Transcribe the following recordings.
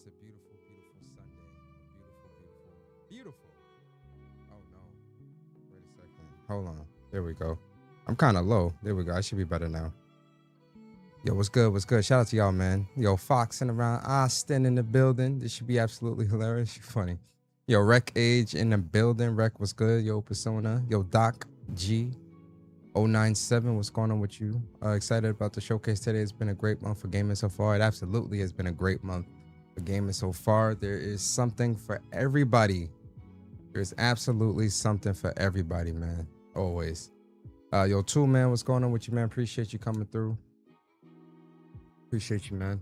a beautiful, beautiful Sunday. Beautiful, beautiful, beautiful. Oh no. Wait a second. Hold on. There we go. I'm kind of low. There we go. I should be better now. Yo, what's good? What's good? Shout out to y'all, man. Yo, Foxing around Austin in the building. This should be absolutely hilarious. You funny. Yo, Rec Age in the building. Rec, what's good? Yo, Persona. Yo, Doc G 097. What's going on with you? Excited about the showcase today. It's been a great month for gaming so far. It absolutely has been a great month for gaming so far. There is something for everybody. There's absolutely something for everybody, man. Always. Yo, Tool Man, what's going on with you, man? Appreciate you coming through. Appreciate you, man.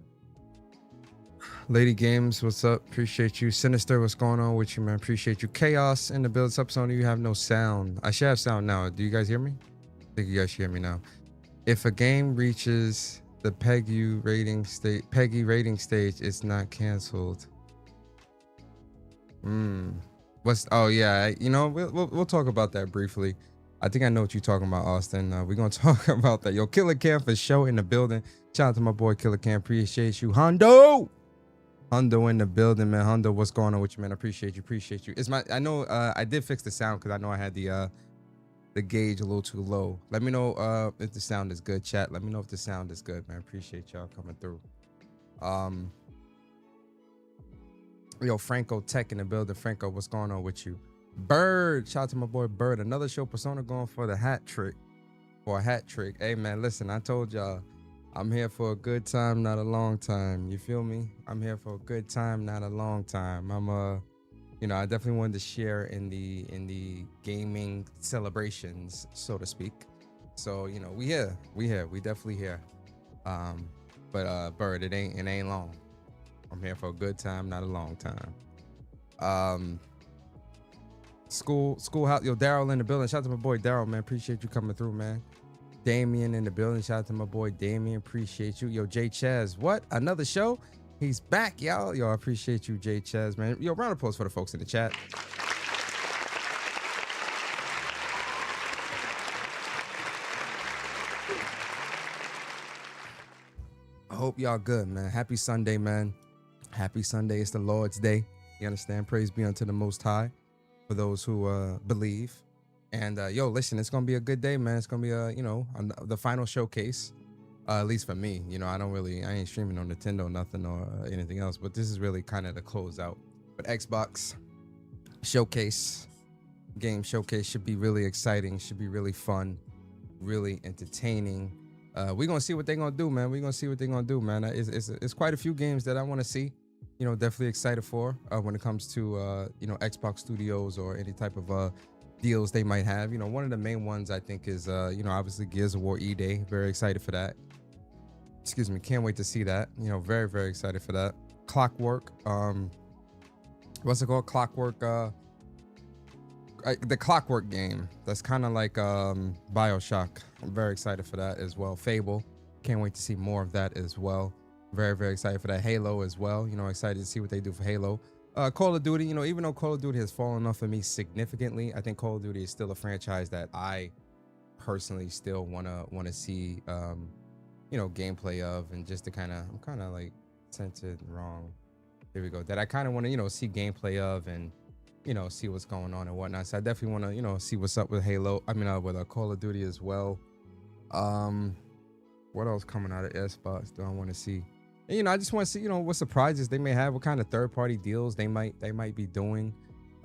Lady Games, what's up? Appreciate you. Sinister, what's going on with you, man? Appreciate you. Chaos in the build. What's up, Sony? You have no sound. I should have sound now. Do you guys hear me? I think you guys hear me now. If a game reaches the PEGI rating stage, it's not canceled. What's? Oh yeah, you know we'll talk about that briefly. I think I know what you're talking about, Austin. We're gonna talk about that. Yo, Killer Cam for show in the building. Shout out to my boy Killer Cam. Appreciate you, Hondo. Hondo in the building, man. Hondo, what's going on with you, man? Appreciate you. Appreciate you. It's my. I know. I did fix the sound because I know I had the gauge a little too low. Let me know if the sound is good, chat. Let me know if the sound is good, man. Appreciate y'all coming through. Yo, Franco Tech in the building. Franco, what's going on with you? Bird, shout out to my boy Bird. Another show Persona going for the hat trick. For a hat trick. Hey man, listen, I told y'all I'm here for a good time, not a long time. You feel me? I'm here for a good time, not a long time. I'm you know, I definitely wanted to share in the gaming celebrations, so to speak. So, you know, we definitely here. But Bird, it ain't long. I'm here for a good time, not a long time. Schoolhouse, yo, Daryl in the building. Shout out to my boy Daryl, man. Appreciate you coming through, man. Damien in the building. Shout out to my boy Damien. Appreciate you. Yo, Jay Chaz. What? Another show? He's back, y'all. Yo, I appreciate you, Jay Chaz, man. Yo, round of applause for the folks in the chat. I hope y'all good, man. Happy Sunday, man. Happy Sunday. It's the Lord's Day. You understand? Praise be unto the Most High for those who believe. And yo, listen, it's gonna be a good day, man. It's gonna be you know, the final showcase. At least for me, you know, I ain't streaming on Nintendo, nothing or anything else. But this is really kind of the closeout. But Xbox showcase, game showcase should be really exciting. Should be really fun, really entertaining. We're gonna see what they're gonna do, man. We're gonna see what they're gonna do, man. It's quite a few games that I want to see. You know, definitely excited for when it comes to you know, Xbox Studios or any type of deals they might have. You know, one of the main ones I think is you know, obviously Gears of War E-Day. Very excited for that. Excuse me, can't wait to see that. You know, very, very excited for that. Clockwork, what's it called? Clockwork, the Clockwork game. That's kind of like BioShock. I'm very excited for that as well. Fable, can't wait to see more of that as well. Very, very excited for that. Halo as well. You know, excited to see what they do for Halo. Call of Duty, you know, even though Call of Duty has fallen off for me significantly, I think Call of Duty is still a franchise that I personally still wanna see you know, gameplay of, and just to I'm kind of like centered wrong. There we go. That I kind of want to, you know, see gameplay of, and you know, see what's going on and whatnot. So I definitely want to, you know, see what's up with Halo. I mean, with Call of Duty as well. What else coming out of Xbox do I want to see? And, you know, I just want to see, you know, what surprises they may have, what kind of third-party deals they might be doing,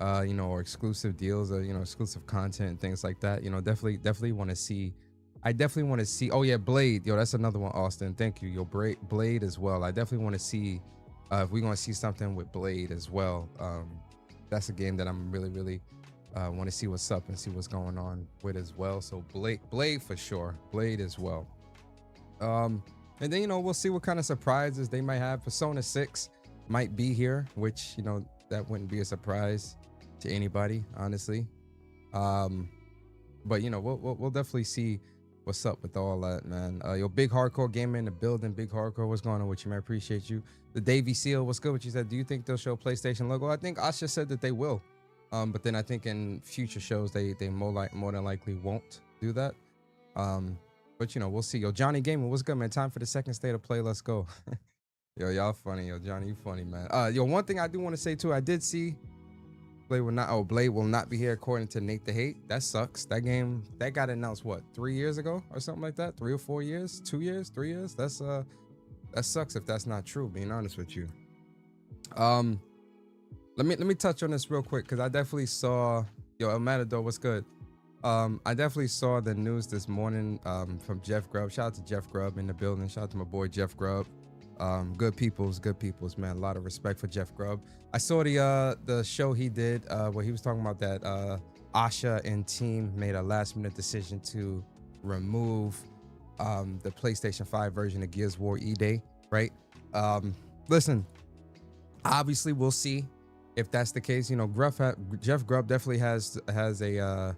you know, or exclusive deals, or you know, exclusive content and things like that. You know, definitely want to see. I definitely want to see. Oh yeah, Blade. Yo, that's another one, Austin. Thank you. Yo, Blade as well. I definitely want to see if we're gonna see something with Blade as well. That's a game that I'm really want to see what's up and see what's going on with as well. So Blade for sure. Blade as well. And then, you know, we'll see what kind of surprises they might have. Persona 6 might be here, which, you know, that wouldn't be a surprise to anybody, honestly. But you know, we'll definitely see what's up with all that, man. Yo, Big Hardcore Gamer in the building. Big Hardcore, what's going on with you, man? Appreciate you. The Davey Seal, what's good with you? Said, do you think they'll show PlayStation logo? I think Asha said that they will. But then I think in future shows they more than likely won't do that. But you know, we'll see. Yo, Johnny Gamer, what's good, man? Time for the second state of play. Let's go. Yo, y'all funny. Yo, Johnny, you funny, man. Yo, one thing I do want to say too, I did see Blade will not be here according to Nate the Hate. That sucks. That game that got announced what 3 years ago or something like that. 3 or 4 years, 2 years, 3 years. That sucks if that's not true. Being honest with you. Um, let me touch on this real quick because I definitely saw El Matador. What's good? I definitely saw the news this morning from Jeff Grubb. Shout out to Jeff Grubb in the building. Shout out to my boy Jeff Grubb. Good peoples, man. A lot of respect for Jeff Grubb. I saw the show he did where he was talking about that Asha and team made a last minute decision to remove the PlayStation 5 version of Gears of War E-Day, right? Listen, obviously we'll see if that's the case. You know, Jeff Grubb definitely has a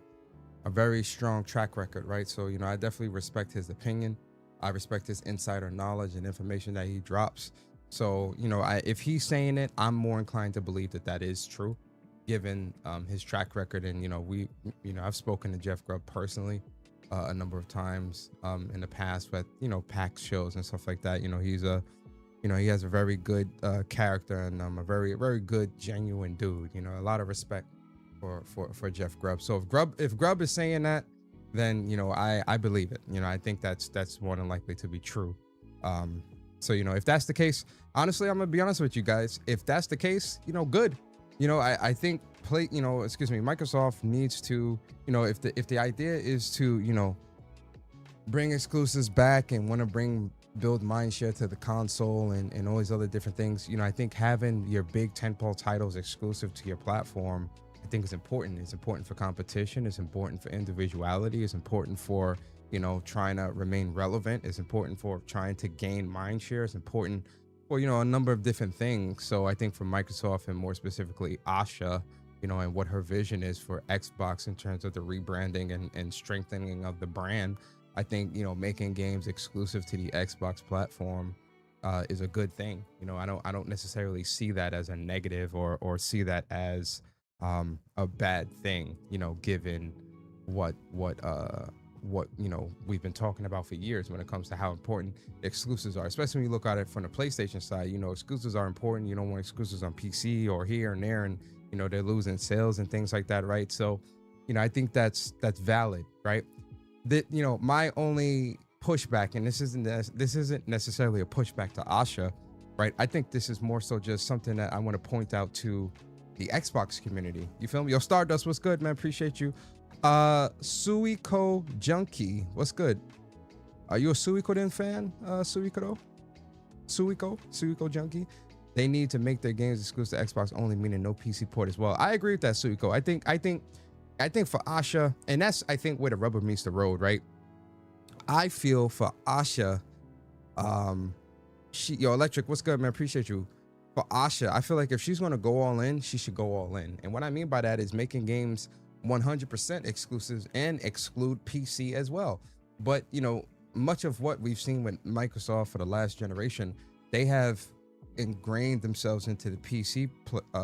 very strong track record, right? So, you know, I definitely respect his opinion. I respect his insider knowledge and information that he drops. So, you know, if he's saying it, I'm more inclined to believe that that is true, given his track record. And, you know, I've spoken to Jeff Grubb personally a number of times in the past with, you know, PAX shows and stuff like that. You know, he has a very good character and a very, very good, genuine dude. You know, a lot of respect for Jeff Grubb. So if Grubb is saying that, then, you know, I believe it. You know, I think that's more than likely to be true. So, you know, if that's the case, honestly, I'm gonna be honest with you guys. If that's the case, you know, good. You know, I think Microsoft needs to, you know, if the idea is to, you know, bring exclusives back and want to build mindshare to the console and all these other different things, you know, I think having your big tentpole titles exclusive to your platform, I think is important. It's important for competition. It's important for individuality. It's important for, you know, trying to remain relevant. It's important for trying to gain mind share. It's important for, you know, a number of different things. So I think for Microsoft and more specifically Asha, you know, and what her vision is for Xbox in terms of the rebranding and strengthening of the brand, I think, you know, making games exclusive to the Xbox platform is a good thing. You know, I don't necessarily see that as a negative or see that as a bad thing, you know, given what you know we've been talking about for years when it comes to how important exclusives are, especially when you look at it from the PlayStation side. You know, exclusives are important. You don't want exclusives on PC or here and there, and, you know, they're losing sales and things like that, right? So, you know, I think that's valid, right? That, you know, my only pushback, and this isn't necessarily a pushback to Asha, right? I think this is more so just something that I want to point out to the Xbox community. You feel me? Yo, Stardust, what's good, man? Appreciate you. Suiko Junkie, what's good? Are you a Suikoden fan, Suiko though? Suiko Junkie? They need to make their games exclusive to Xbox only, meaning no PC port as well. I agree with that, Suiko. I think for Asha, and that's, I think, where the rubber meets the road, right? I feel for Asha, Electric, what's good, man? Appreciate you. For Asha, I feel like if she's going to go all in, she should go all in. And what I mean by that is making games 100% exclusives and exclude PC as well. But, you know, much of what we've seen with Microsoft for the last generation, they have ingrained themselves into the PC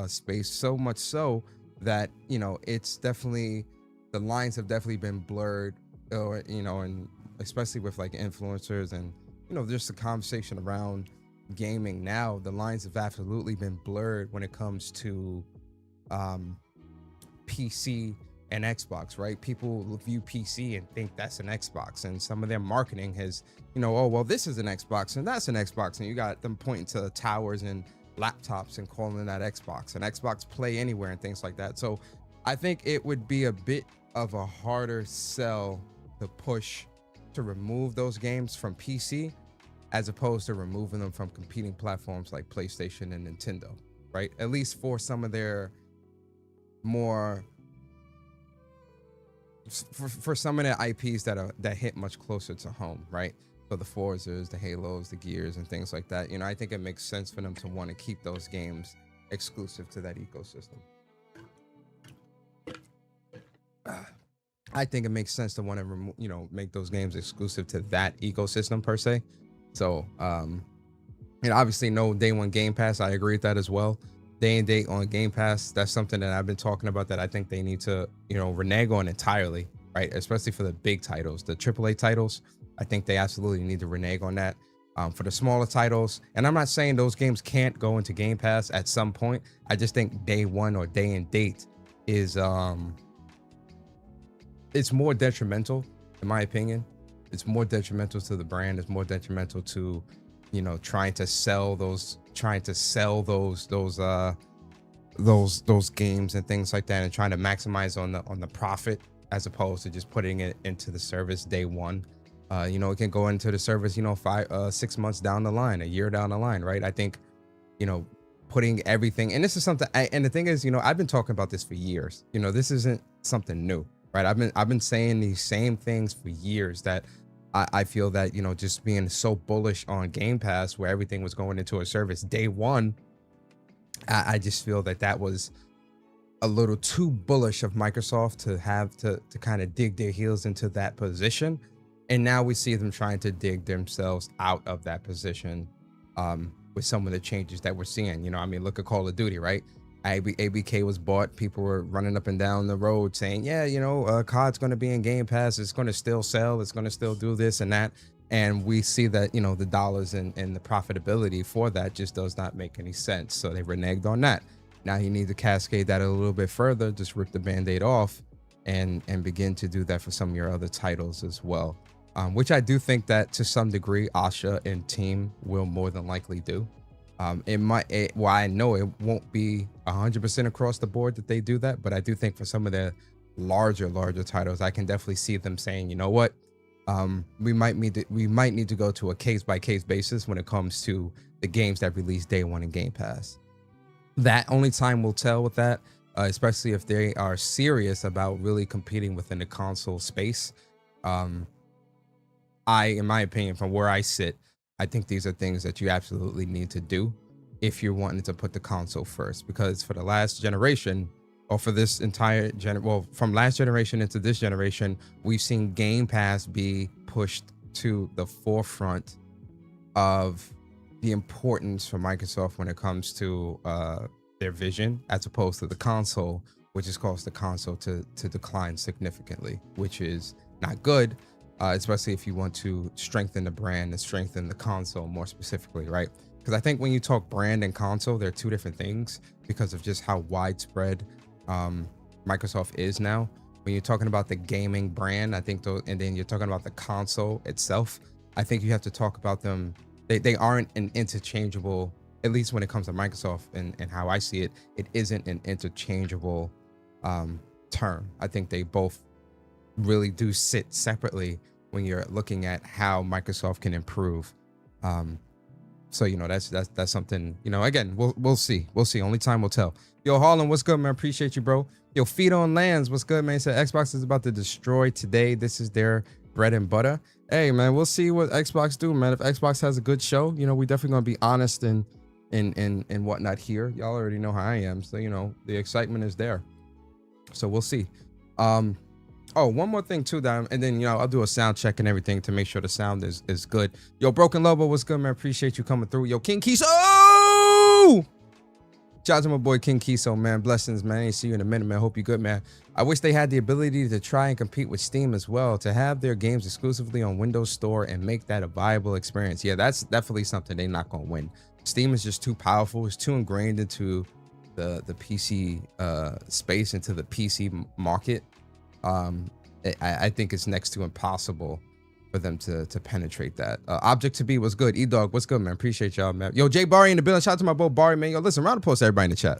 space so much so that, you know, it's definitely, the lines have definitely been blurred, or, you know, and especially with like influencers and, you know, just the conversation around gaming now, the lines have absolutely been blurred when it comes to PC and Xbox, right? People view PC and think that's an Xbox, and some of their marketing has, you know, oh, well, this is an Xbox and that's an Xbox, and you got them pointing to towers and laptops and calling that Xbox and Xbox Play Anywhere and things like that. So I think it would be a bit of a harder sell to push to remove those games from PC as opposed to removing them from competing platforms like PlayStation and Nintendo, right? At least for some of their more, for some of their IPs that hit much closer to home, right? So the Forzas, the Halos, the Gears, and things like that. You know, I think it makes sense for them to want to keep those games exclusive to that ecosystem. I think it makes sense to want to, you know, make those games exclusive to that ecosystem per se. So, you know, obviously no day one Game Pass. I agree with that as well. Day and date on Game Pass. That's something that I've been talking about that I think they need to, you know, renege on entirely, right? Especially for the big titles, the AAA titles. I think they absolutely need to renege on that. For the smaller titles, and I'm not saying those games can't go into Game Pass at some point. I just think day one or day and date is it's more detrimental, in my opinion. It's more detrimental to the brand. It's more detrimental to, you know, trying to sell those games and things like that, and trying to maximize on the profit as opposed to just putting it into the service day one. You know, it can go into the service, you know, 6 months down the line, a year down the line, right? I think, you know, putting everything, and this is something, and the thing is, you know, I've been talking about this for years. You know, this isn't something new, right? I've been saying these same things for years, that I feel that, you know, just being so bullish on Game Pass, where everything was going into a service day one, I just feel that that was a little too bullish of Microsoft to have to kind of dig their heels into that position. And now we see them trying to dig themselves out of that position with some of the changes that we're seeing. You know, I mean, look at Call of Duty, right? ABK was bought. People were running up and down the road saying, yeah, you know, COD's going to be in Game Pass. It's going to still sell. It's going to still do this and that. And we see that, you know, the dollars and the profitability for that just does not make any sense. So they reneged on that. Now you need to cascade that a little bit further, just rip the Band-Aid off and begin to do that for some of your other titles as well. Which I do think that to some degree, Asha and team will more than likely do. Well, I know it won't be 100% across the board that they do that, but I do think for some of the larger titles, I can definitely see them saying, you know what, we might need to go to a case-by-case basis when it comes to the games that release day one in Game Pass. That only time will tell with that, especially if they are serious about really competing within the console space. In my opinion, from where I sit, I think these are things that you absolutely need to do if you're wanting to put the console first, because for the last generation, or for this entire from last generation into this generation, we've seen Game Pass be pushed to the forefront of the importance for Microsoft when it comes to their vision, as opposed to the console, which has caused the console to decline significantly, which is not good. Especially if you want to strengthen the brand and strengthen the console more specifically, right? Because I think when you talk brand and console, they're two different things because of just how widespread Microsoft is now. When you're talking about the gaming brand, I think, and then you're talking about the console itself, I think you have to talk about them. They aren't an interchangeable, at least when it comes to Microsoft and how I see it, it isn't an interchangeable term. I think they both really do sit separately when you're looking at how Microsoft can improve. So, you know, that's something, you know, again, we'll see. Only time will tell. Yo, Harlan, what's good, man? Appreciate you, bro. Yo, Feet on Lands, what's good, man? He said Xbox is about to destroy today. This is their bread and butter. Hey, man, we'll see what Xbox do, man. If Xbox has a good show, you know, we definitely gonna be honest and whatnot here. Y'all already know how I am, so you know the excitement is there. So we'll see. Oh, one more thing too, and then, you know, I'll do a sound check and everything to make sure the sound is good. Yo, Broken Lobo, what's good, man? Appreciate you coming through. Yo, King Kiso! Shout out to my boy King Kiso, man. Blessings, man. I ain't see you in a minute, man. Hope you good, man. I wish they had the ability to try and compete with Steam as well, to have their games exclusively on Windows Store and make that a viable experience. Yeah, that's definitely something they're not gonna win. Steam is just too powerful. It's too ingrained into the PC space, into the PC market. I think it's next to impossible for them to penetrate that. Object to be was good. E-Dog, what's good, man? Appreciate y'all, man. Yo, Jay Barry in the building. Shout out to my boy Barry, man. Yo, listen, round of applause to everybody in the chat.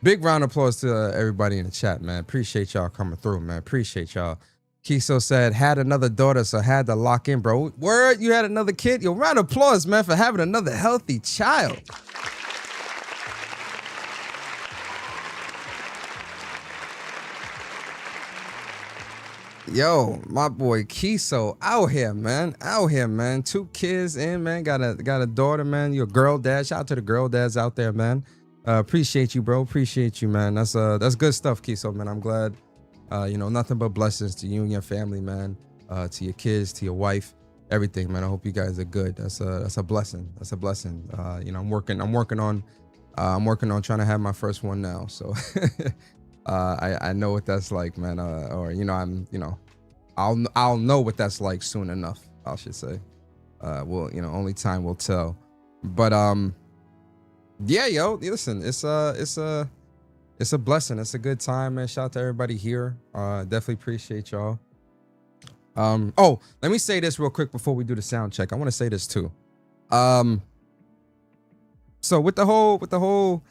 Big round of applause to everybody in the chat, man. Appreciate y'all coming through, man. Appreciate y'all. Kiso said, had another daughter, so had to lock in, bro. Word, you had another kid? Yo, round of applause, man, for having another healthy child. Yo, my boy Kiso out here, man. Out here, man. 2 kids in, man. Got a daughter, man. You're a girl dad. Shout out to the girl dads out there, man. Appreciate you, bro. Appreciate you, man. That's good stuff, Kiso, man. I'm glad. You know, nothing but blessings to you and your family, man. To your kids, to your wife, everything, man. I hope you guys are good. That's a blessing. That's a blessing. You know, I'm working on trying to have my first one now. So I know what that's like, man. Or I'm I'll know what that's like soon enough, I should say. Well, only time will tell. But yeah, yo, listen, it's a blessing. It's a good time, man. Shout out to everybody here. Definitely appreciate y'all. Oh, let me say this real quick before we do the sound check. I want to say this too. So with the whole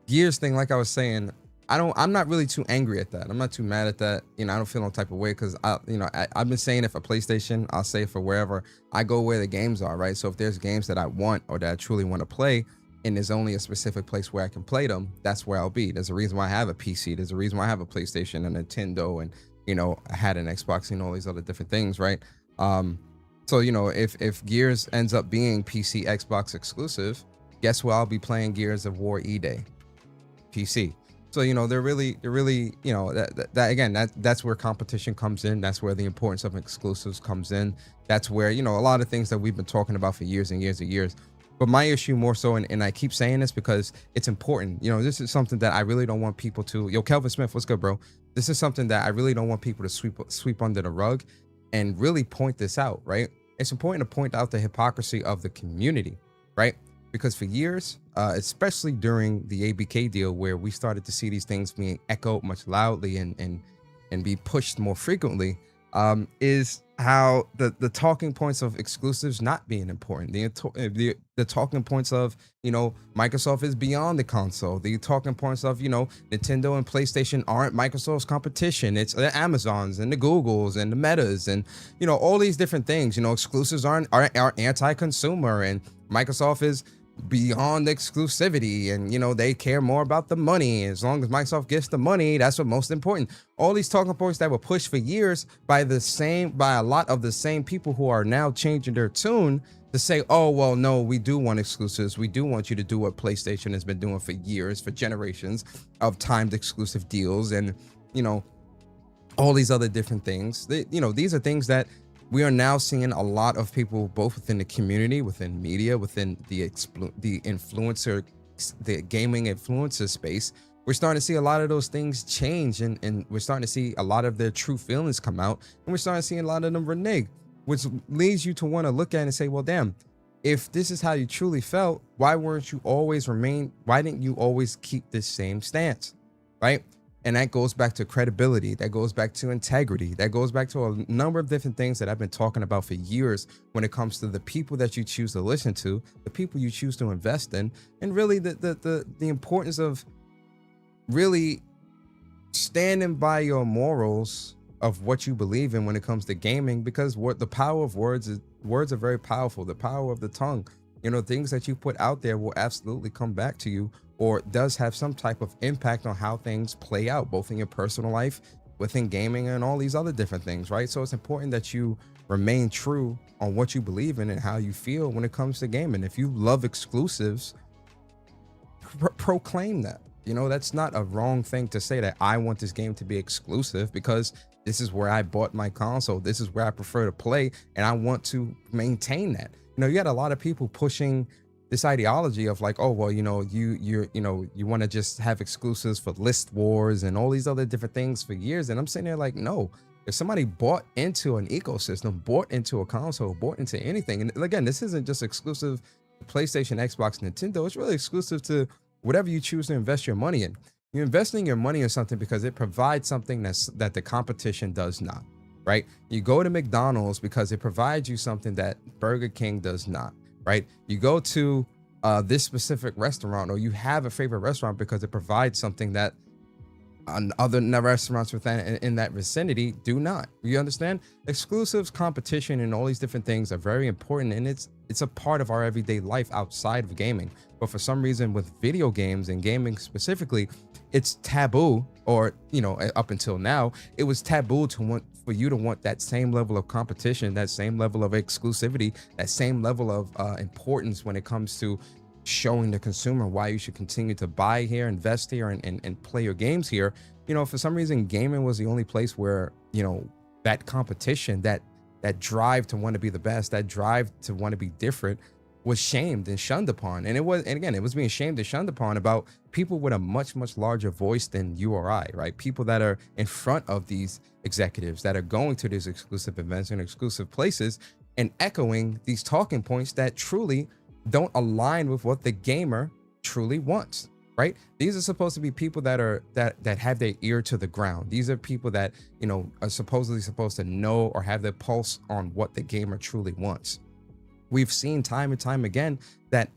Gears thing, like I was saying, I'm not really too angry at that. I'm not too mad at that. I don't feel no type of way because I've been saying it for PlayStation. I'll say it for wherever I go, where the games are, right? So if there's games that I want or that I truly want to play, and there's only a specific place where I can play them, that's where I'll be. There's a reason why I have a PC. There's a reason why I have a PlayStation, a Nintendo, and I had an Xbox and all these other different things, right? So if Gears ends up being PC, Xbox exclusive, guess where I'll be playing Gears of War E-Day? PC. So they're really that again, that's where competition comes in. That's where the importance of exclusives comes in. That's where a lot of things that we've been talking about for years and years and years. But my issue more so, and I keep saying this because it's important. This is something that I really don't want people to. Yo, Kelvin Smith, what's good, bro? This is something that I really don't want people to sweep under the rug, and really point this out, right? It's important to point out the hypocrisy of the community, right? Because for years, especially during the ABK deal, where we started to see these things being echoed much loudly and be pushed more frequently, is how the talking points of exclusives not being important, the talking points of Microsoft is beyond the console, the talking points of Nintendo and PlayStation aren't Microsoft's competition, it's the Amazons and the Googles and the Metas and all these different things. Exclusives are anti-consumer, and Microsoft is beyond exclusivity, and they care more about the money. As long as Microsoft gets the money, that's what most important. All these talking points that were pushed for years by a lot of the same people who are now changing their tune to say, oh well, no, we do want exclusives, we do want you to do what PlayStation has been doing for years, for generations of timed exclusive deals, and all these other different things. These are things that we are now seeing a lot of people, both within the community, within media, within the influencer, the gaming influencer space. We're starting to see a lot of those things change, and we're starting to see a lot of their true feelings come out, and we're starting to see a lot of them renege, which leads you to want to look at it and say, well, damn, if this is how you truly felt, why didn't you always keep this same stance, right? And that goes back to credibility. That goes back to integrity. That goes back to a number of different things that I've been talking about for years when it comes to the people that you choose to listen to, the people you choose to invest in, and really the importance of really standing by your morals of what you believe in when it comes to gaming, because the power of words are very powerful. The power of the tongue, things that you put out there will absolutely come back to you, or does have some type of impact on how things play out, both in your personal life, within gaming, and all these other different things, right? So it's important that you remain true on what you believe in and how you feel when it comes to gaming. If you love exclusives, proclaim that. That's not a wrong thing to say, that I want this game to be exclusive because this is where I bought my console, this is where I prefer to play, and I want to maintain that. You got a lot of people pushing this ideology of like, oh well, you want to just have exclusives for list wars and all these other different things for years, and I'm sitting there like, no. If somebody bought into an ecosystem, bought into a console, bought into anything, and again, this isn't just exclusive to PlayStation, Xbox, Nintendo, it's really exclusive to whatever you choose to invest your money in. You're investing your money in something because it provides something that the competition does not, right? You go to McDonald's because it provides you something that Burger King does not, right? You go to this specific restaurant, or you have a favorite restaurant because it provides something that other restaurants in that vicinity do not. You understand? Exclusives, competition, and all these different things are very important, and it's a part of our everyday life outside of gaming. But for some reason, with video games and gaming specifically, it's taboo, or up until now, it was taboo for you to want that same level of competition, that same level of exclusivity, that same level of importance when it comes to showing the consumer why you should continue to buy here, invest here, and play your games here. For some reason, gaming was the only place where that competition, that drive to want to be the best, that drive to want to be different, was shamed and shunned upon. And it was being shamed and shunned upon about people with a much, much larger voice than you or I, right? People that are in front of these executives, that are going to these exclusive events and exclusive places and echoing these talking points that truly don't align with what the gamer truly wants, right? These are supposed to be people that have their ear to the ground. These are people that, you know, are supposedly supposed to know or have their pulse on what the gamer truly wants. We've seen time and time again that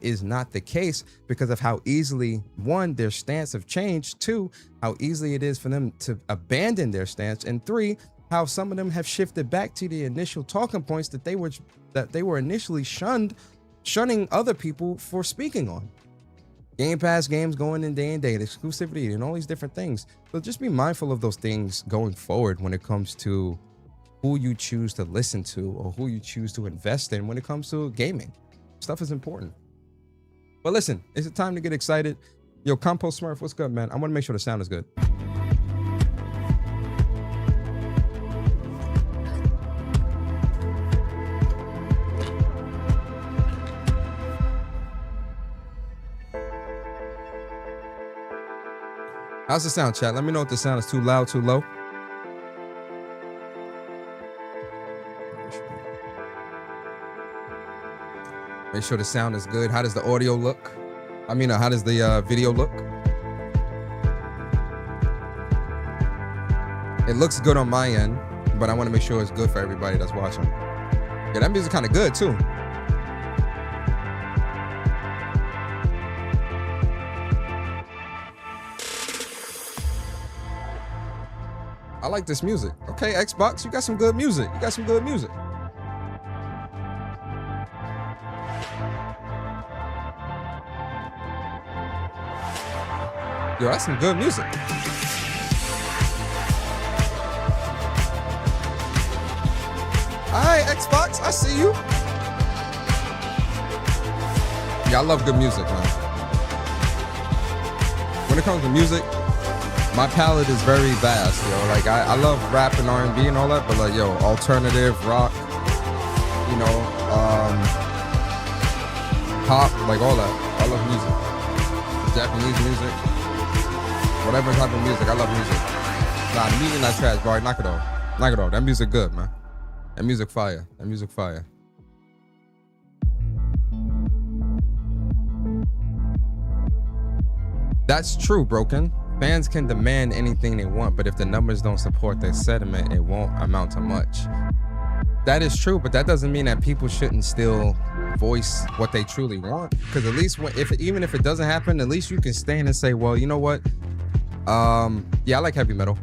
is not the case because of how easily, one, their stance have changed, two, how easily it is for them to abandon their stance, and three, how some of them have shifted back to the initial talking points that they were initially shunning other people for speaking on. Game Pass games going in day and date, exclusivity, and all these different things. So just be mindful of those things going forward when it comes to who you choose to listen to or who you choose to invest in when it comes to gaming. Stuff is important. But listen, is it time to get excited? Yo, Compost Smurf, what's good, man? I want to make sure the sound is good. How's the sound, chat? Let me know if the sound is too loud, too low. Make sure the sound is good. How does the audio look? I mean, how does the video look? It looks good on my end, but I want to make sure it's good for everybody that's watching. Yeah, that music kind of good too. I like this music. Okay, Xbox, you got some good music. You got some good music. Yo, that's some good music. Alright, Xbox, I see you. Yeah, I love good music, man. When it comes to music, my palette is very vast, yo. Like, I love rap and R&B and all that, but like, yo, alternative, rock, you know, pop, like all that. I love music. Japanese music. Whatever type of music, I love music. Nah, music not trash, bro. Knock it off. Knock it off. That music good, man. That music fire. That music fire. That's true, Broken. Fans can demand anything they want, but if the numbers don't support their sentiment, it won't amount to much. That is true, but that doesn't mean that people shouldn't still voice what they truly want. Because at least even if it doesn't happen, at least you can stand and say, well, you know what? Yeah, I like heavy metal.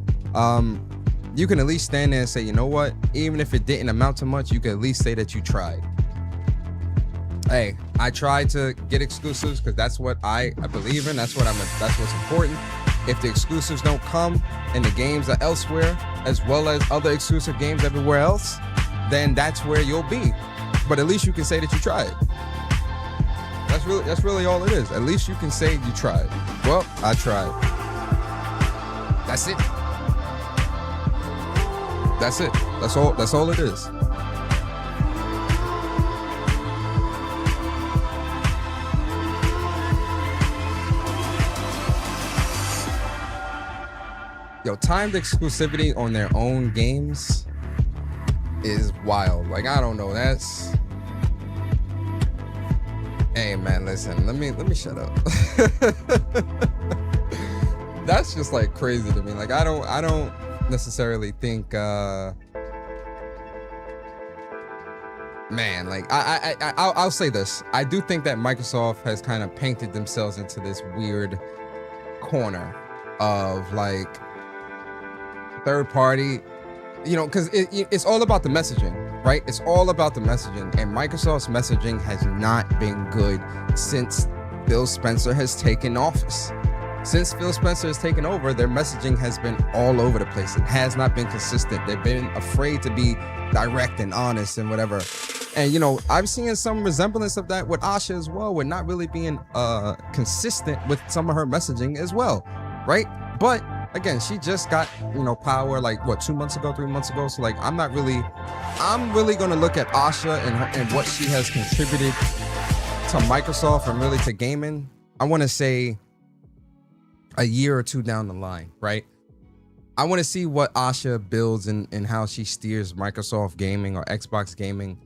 You can at least stand there and say, you know what? Even if it didn't amount to much, you can at least say that you tried. Hey, I tried to get exclusives because that's what I believe in. That's what's important. If the exclusives don't come and the games are elsewhere, as well as other exclusive games everywhere else, then that's where you'll be. But at least you can say that you tried. That's really all it is. At least you can say you tried. Well, I tried. That's it. That's it. That's all it is. Yo, timed exclusivity on their own games is wild. Like, I don't know. That's... Hey, man, listen. Let me shut up. That's just like crazy to me. Like, I don't necessarily think man, like I'll say this. I do think that Microsoft has kind of painted themselves into this weird corner of like third party, you know, because it's all about the messaging, right? It's all about the messaging, and Microsoft's messaging has not been good since Phil Spencer has taken office. Since Phil Spencer has taken over, their messaging has been all over the place. It has not been consistent. They've been afraid to be direct and honest and whatever. And, you know, I've seen some resemblance of that with Asha as well, with not really being consistent with some of her messaging as well, right? But again, she just got, you know, power like what, 2 months ago, 3 months ago. So like, I'm really going to look at Asha and what she has contributed to Microsoft and really to gaming, I want to say a year or two down the line, right? I want to see what Asha builds and how she steers Microsoft gaming or Xbox gaming,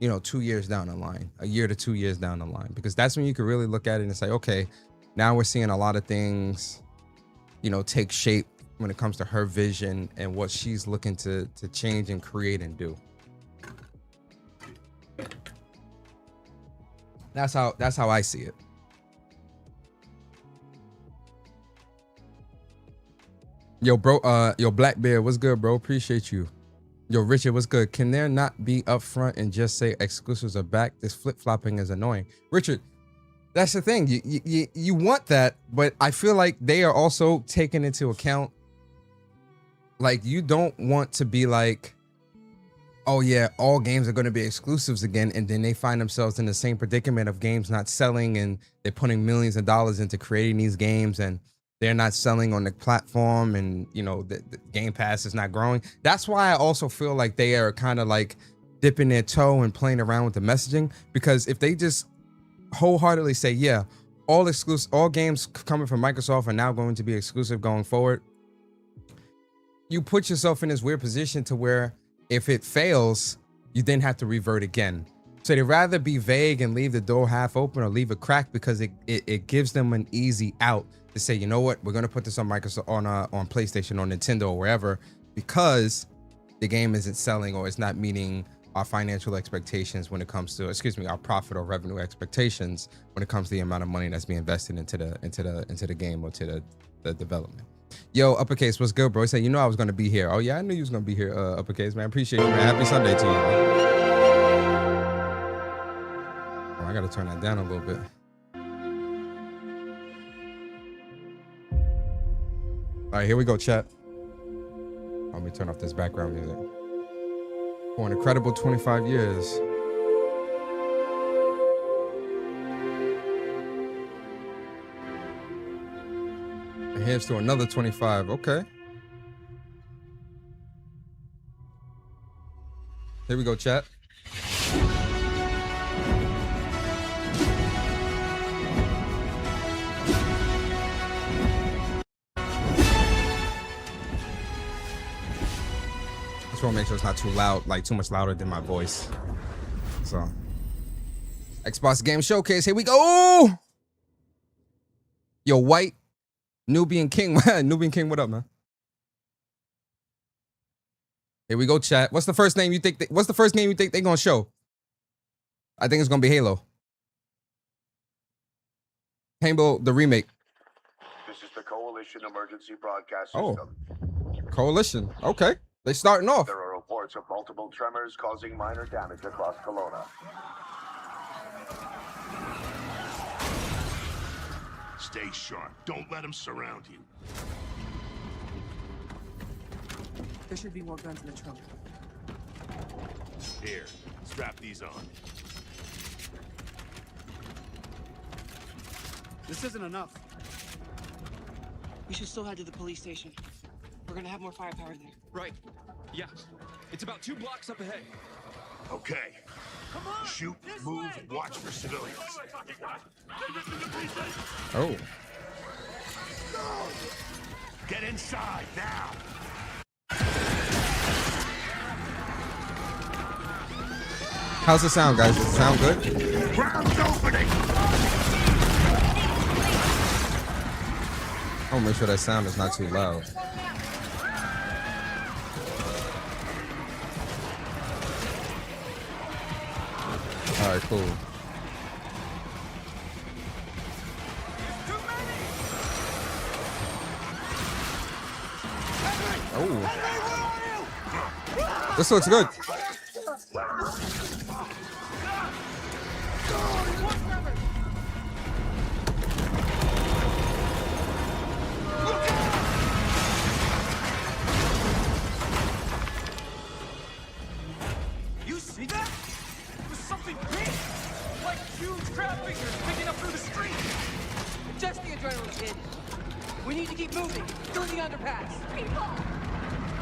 2 years down the line, a year to 2 years down the line, because that's when you can really look at it and say, okay, now we're seeing a lot of things, take shape when it comes to her vision and what she's looking to change and create and do. That's how I see it. Yo, bro, Black Bear, what's good, bro? Appreciate you. Yo, Richard, what's good? Can there not be upfront and just say exclusives are back? This flip-flopping is annoying. Richard, that's the thing. You want that, but I feel like they are also taking into account, like, you don't want to be like, oh yeah, all games are going to be exclusives again, and then they find themselves in the same predicament of games not selling, and they're putting millions of dollars into creating these games, and they're not selling on the platform, and the Game Pass is not growing. That's why I also feel like they are kind of like dipping their toe and playing around with the messaging, because if they just wholeheartedly say, yeah, all games coming from Microsoft are now going to be exclusive going forward, you put yourself in this weird position to where if it fails, you then have to revert again. So they'd rather be vague and leave the door half open or leave it cracked, because it gives them an easy out to say, you know what, we're gonna put this on Microsoft, on PlayStation or Nintendo or wherever, because the game isn't selling or it's not meeting our financial expectations when it comes to, our profit or revenue expectations when it comes to the amount of money that's being invested into the game or to the development. Yo, Uppercase, what's good, bro? He said, I was gonna be here. Oh yeah, I knew you was gonna be here, Uppercase, man. Appreciate you, man. Happy Sunday to you, man. Oh, I gotta turn that down a little bit. All right, here we go, chat. Let me turn off this background music. For an incredible 25 years. And here's to another 25. Okay. Here we go, chat. I want to make sure it's not too loud, like too much louder than my voice. So, Xbox Game Showcase, here we go. Yo, White, Nubian King, Nubian King, what up, man? Here we go, chat. What's the first name you think? What's the first game you think they're gonna show? I think it's gonna be Halo. Halo, the remake. This is the Coalition Emergency Broadcast System. Oh, Coalition. Okay. They starting off. There are reports of multiple tremors causing minor damage across Kelowna. Stay sharp. Don't let them surround you. There should be more guns in the trunk. Here, strap these on. This isn't enough. We should still head to the police station. We're gonna have more firepower there. Right. Yeah. It's about 2 blocks up ahead. Okay. Shoot, move, watch for civilians. Oh. Get inside now. How's it sound, guys? Does it sound good? Ground's opening. I want to make sure that sound is not too loud. All right, cool. Oh, this looks good. You see that? It was something big, like huge crab fingers picking up through the street. Just the adrenaline, kid. We need to keep moving through the underpass. People!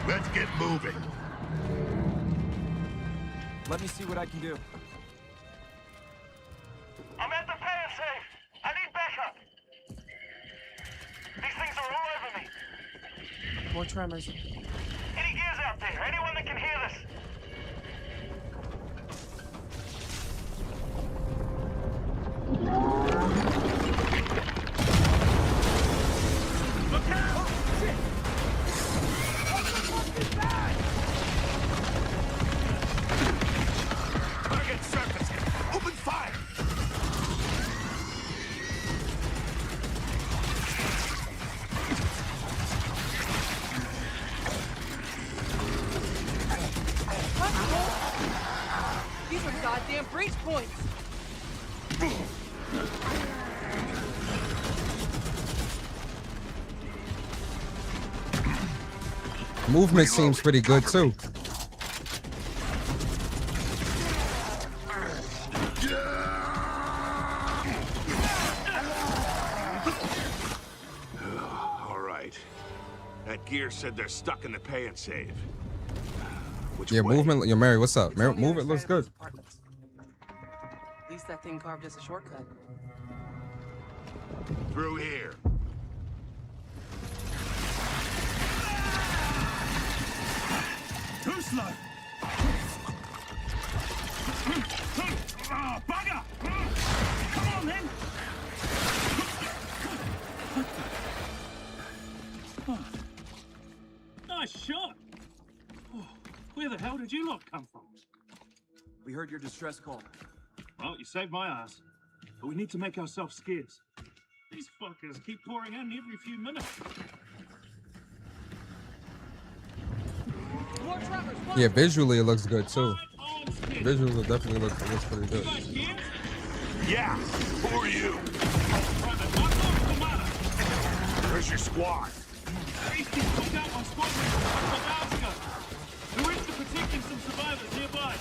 Let's get moving. Let me see what I can do. I'm at the More tremors. Any gears out there? Anyone that can hear this? Look out! Oh, shit! What the fuck is that? Target surface. Open fire. These are goddamn breach points! Movement seems pretty good too. All right. That gear said they're stuck in the pay and save. Which Yeah, way? movement. Yo, Mary, what's up? It's on the Movement other looks side of good. those apartments. At least that thing carved us a shortcut. Through here. Too slow! Oh, bugger! Come on, then! Nice shot! Oh, where the hell did you lot come from? We heard your distress call. Well, you saved my ass. But we need to make ourselves scarce. These fuckers keep pouring in every few minutes. More tremors! Yeah, visually it looks good too. I'm scared. Visually it definitely looks pretty You good. guys here? Yeah. Who are you? Private, what's the matter? Where's your squad? These kids took out one squadron a couple of hours ago. We were into protecting some survivors nearby.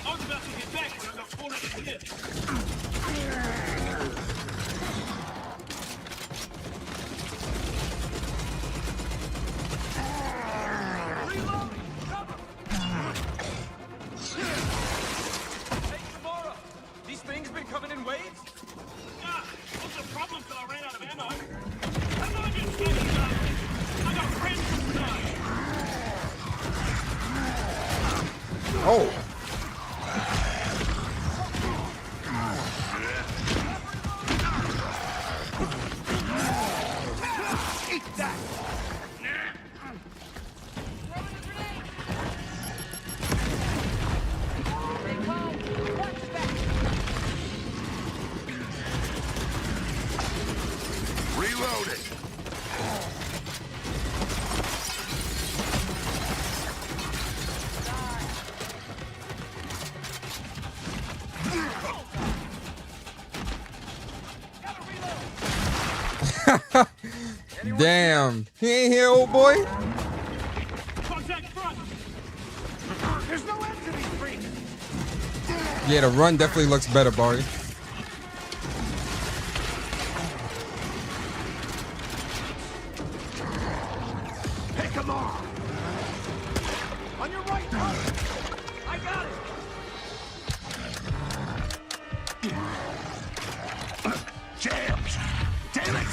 I was about to get back when I got cornered in here. Hey, Samara! These things been coming in waves? Ah, what's the problem till I ran out of ammo? I'm not just standing down. I got friends inside. Oh, Stay calm! Watch back! Reloading. damn. He ain't here, old boy. Contact front. There's no end to these freaks. Yeah, the run definitely looks better, Barry. Pick them off. On your right, Hunt! I got it! Jams. Damn it.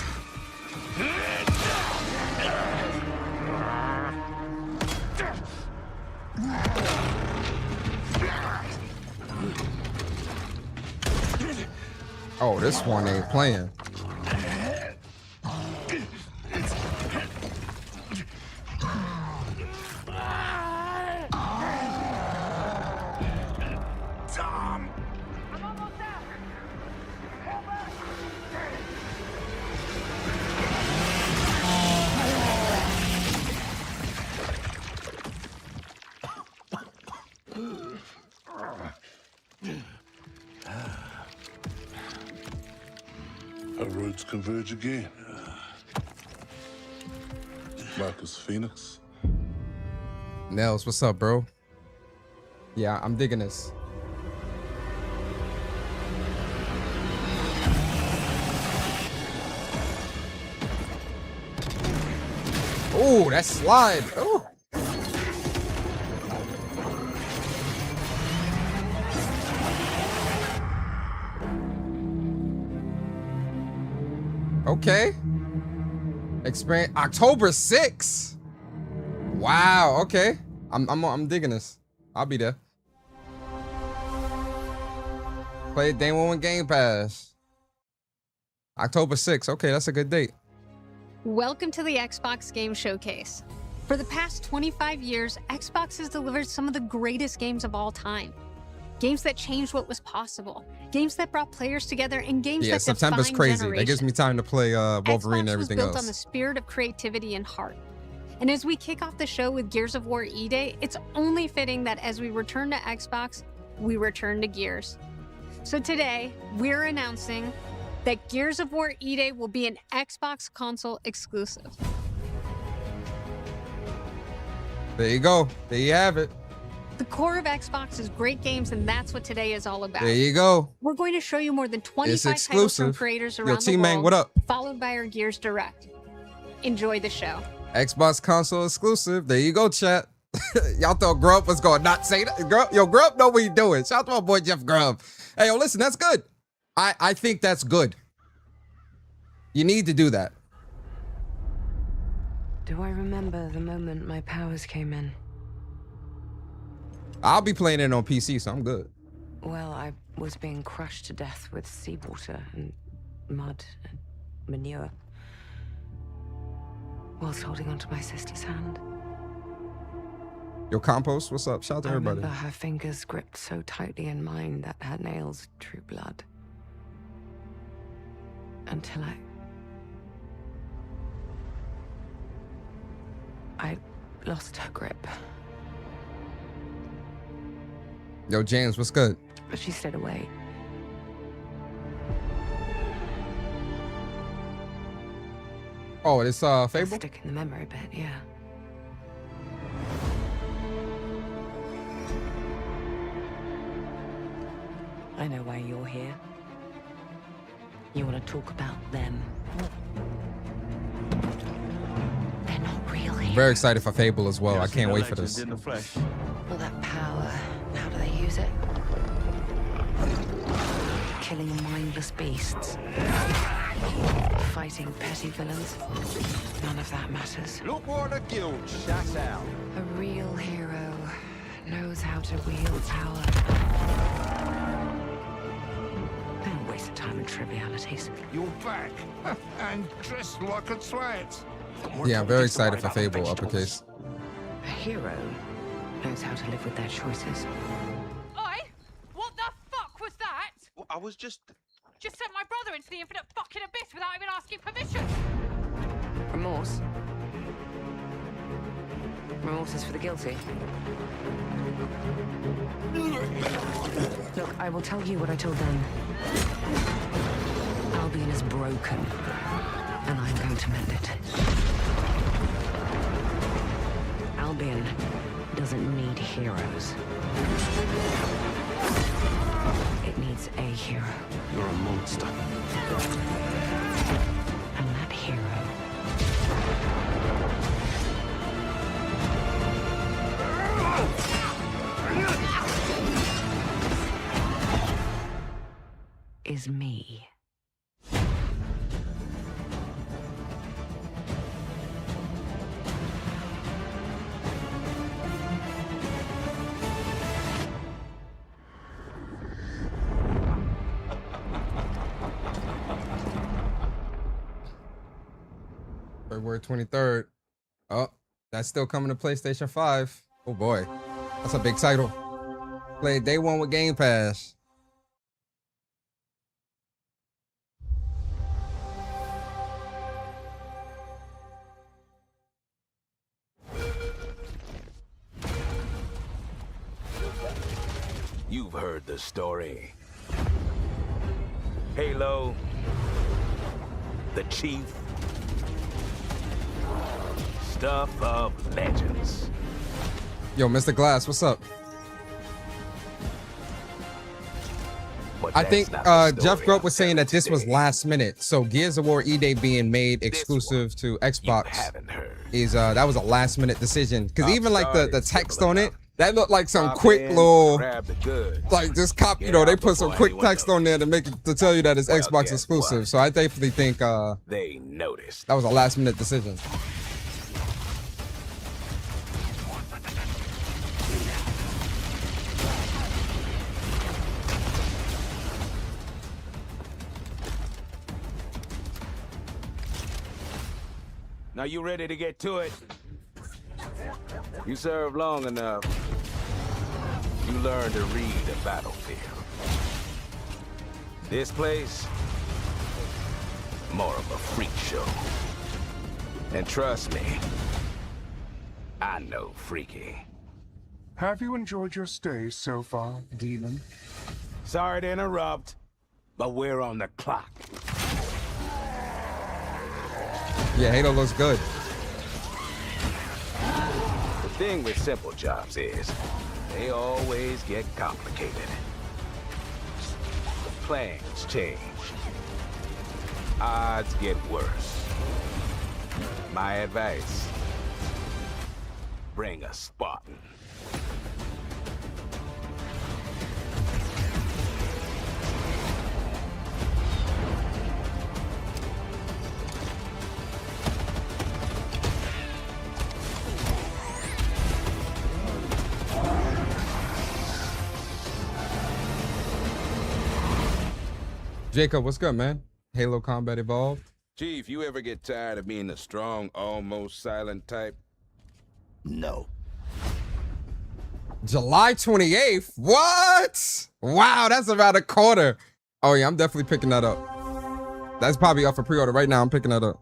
Oh, this one ain't playing. Tom. I'm almost out! Fall back! Our roads converge again. Marcus Phoenix. Nels, what's up, bro? Yeah, I'm digging this. Oh, that slide. Oh. Okay. Expand October 6th. Wow. Okay. I'm digging this. I'll be there. Play it day one with Game Pass. October 6th. Okay, that's a good date. Welcome to the Xbox Game Showcase. For the past 25 years, Xbox has delivered some of the greatest games of all time. Games that changed what was possible. Games that brought players together, and games that September's defined crazy. generations. That gives me time to play Wolverine and Xbox everything was built else. on the spirit of creativity and heart. And as we kick off the show with Gears of War E-Day, it's only fitting that as we return to Xbox, we return to Gears. So today, we're announcing that Gears of War E-Day will be an Xbox console exclusive. There you go. There you have it. The core of Xbox is great games, and that's what today is all about. There you go. We're going to show you more than 25 It's titles from exclusive. creators Yo, around the T-Man, world, what up? followed by our Gears Direct. Enjoy the show. Xbox console exclusive. There you go, chat. Y'all thought Grub was going to not say that. Grub know what he doing. Shout out to my boy Jeff Grubb. Hey, yo, listen, that's good. I think that's good. You need to do that. Do I remember the moment my powers came in? I'll be playing it on PC, so I'm good. Well, I was being crushed to death with seawater and mud and manure, whilst holding onto my sister's hand. Yo, Compost, what's up? Shout out to I everybody. remember her fingers gripped so tightly in mine that her nails drew blood. Until I lost her grip. Yo, James, what's good? But she stayed away. Oh, it's Fable? Stick in the memory bit, yeah. I know why you're here. You want to talk about them. They're not real here. Very excited for Fable as well. I can't wait for this. In the flesh. All that power, how do they use it? Killing mindless beasts. Fighting petty villains. None of that matters. Look what the guild shut out. A real hero knows how to wield power. Don't waste time on trivialities. You're back. And dressed like a twat. Yeah, I'm very excited for Fable uppercase. A hero knows how to live with their choices. Oi! What the fuck was that? Well, I was just... Just sent my brother into the infinite fucking abyss without even asking permission. Remorse? Remorse is for the guilty. Look, I will tell you what I told them. Albion is broken, and I'm going to mend it. Albion doesn't need heroes. It needs a hero. You're a monster. And that hero is me. February 23rd. Oh, that's still coming to PlayStation 5. Oh boy, that's a big title. Play it day one with Game Pass. You've heard the story. Halo, the Chief, stuff of legends. Yo, Mr. Glass, what's up? But I that's think not the Jeff story Grubb I'm was saying that this was telling last minute. So Gears of War E-Day being made exclusive to Xbox haven't heard. is that was a last minute decision. Because I'm even like the sorry, text simple on it, enough. that looked like some Pop quick in, little grab the goods. like just cop, you Get know, they out put some before quick anyone text on there to make it to tell you that it's Well, Xbox guess exclusive. what? So I definitely think They noticed. that was a last minute decision. Now you ready to get to it? You served long enough. You learn to read a battlefield. This place, more of a freak show. And trust me, I know freaky. Have you enjoyed your stay so far, Demon? Sorry to interrupt, but we're on the clock. Yeah, Halo looks good. The thing with simple jobs is, they always get complicated. Plans change. Odds get worse. My advice, bring a Spartan. Jacob, what's good, man? Halo Combat Evolved. Chief, you ever get tired of being the strong, almost silent type? No. July 28th? What? Wow, that's about a quarter. Oh yeah, I'm definitely picking that up. That's probably up for pre-order right now. I'm picking that up.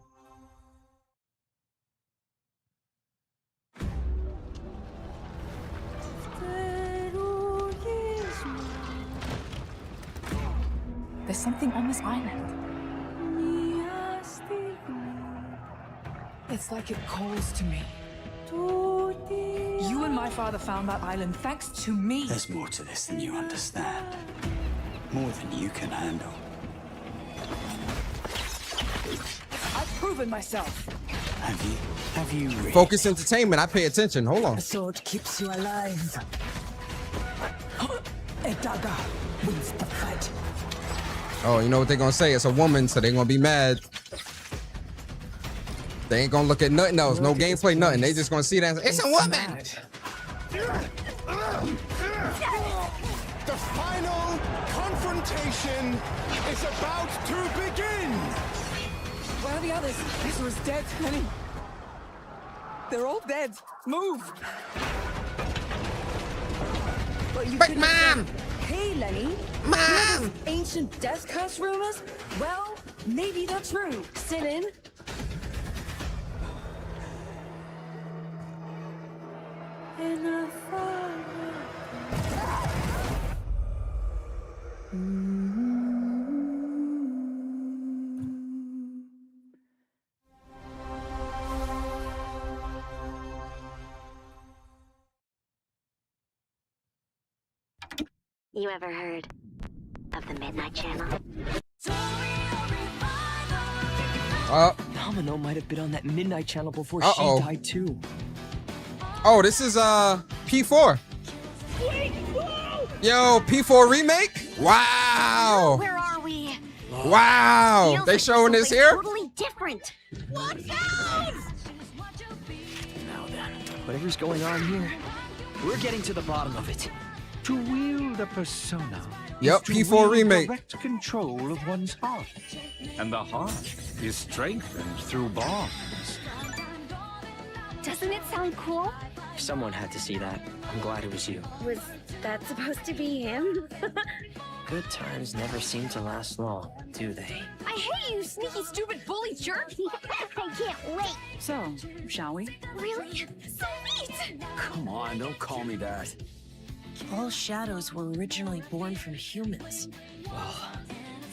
There's something on this island. It's like it calls to me. You and my father found that island thanks to me. There's more to this than you understand. More than you can handle. I've proven myself. Have you really? Focus Entertainment. I pay attention. Hold on. A sword keeps you alive. A dagger wins the fight. Oh, you know what they're gonna say? It's a woman, so they're gonna be mad. They ain't gonna look at nothing else. No gameplay, nothing. They just gonna see that. It's a woman. The final confrontation is about to begin. Where are the others? This was dead, Lenny. They're all dead. Move. But Mom! Hey, Lenny. Mom! Ancient death curse rumors? Well, maybe they're true. Sit in. You ever heard of the Midnight Channel? Domino might have been on that Midnight Channel before she died too. Oh, this is P4. Yo, P4 remake? Wow. Where are we? Wow. Feels They like showing this something here? Totally different. Watch out! Now then, whatever's going on here, we're getting to the bottom of it. To wield a persona. Yep, is to P4 wield remake. Direct control of one's heart, and the heart is strengthened through bonds. Doesn't it sound cool? Someone had to see that. I'm glad it was you. Was that supposed to be him? Good times never seem to last long, do they? I hate you, sneaky, stupid bully jerk! I can't wait! So, shall we? Really? So neat! Come on, don't call me that. All shadows were originally born from humans. Well,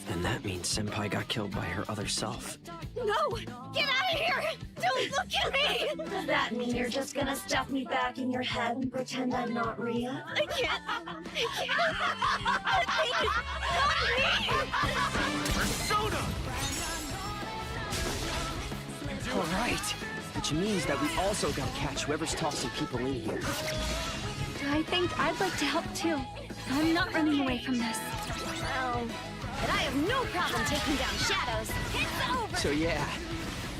then that means Senpai got killed by her other self. No! Get out of here! Don't look at me! Does that mean you're just gonna stuff me back in your head and pretend I'm not Rhea? I can't! All right. Which means that we also gotta catch whoever's tossing people in here. I think I'd like to help too. I'm not running away from this. Oh, but I have no problem taking down shadows. It's over! So yeah,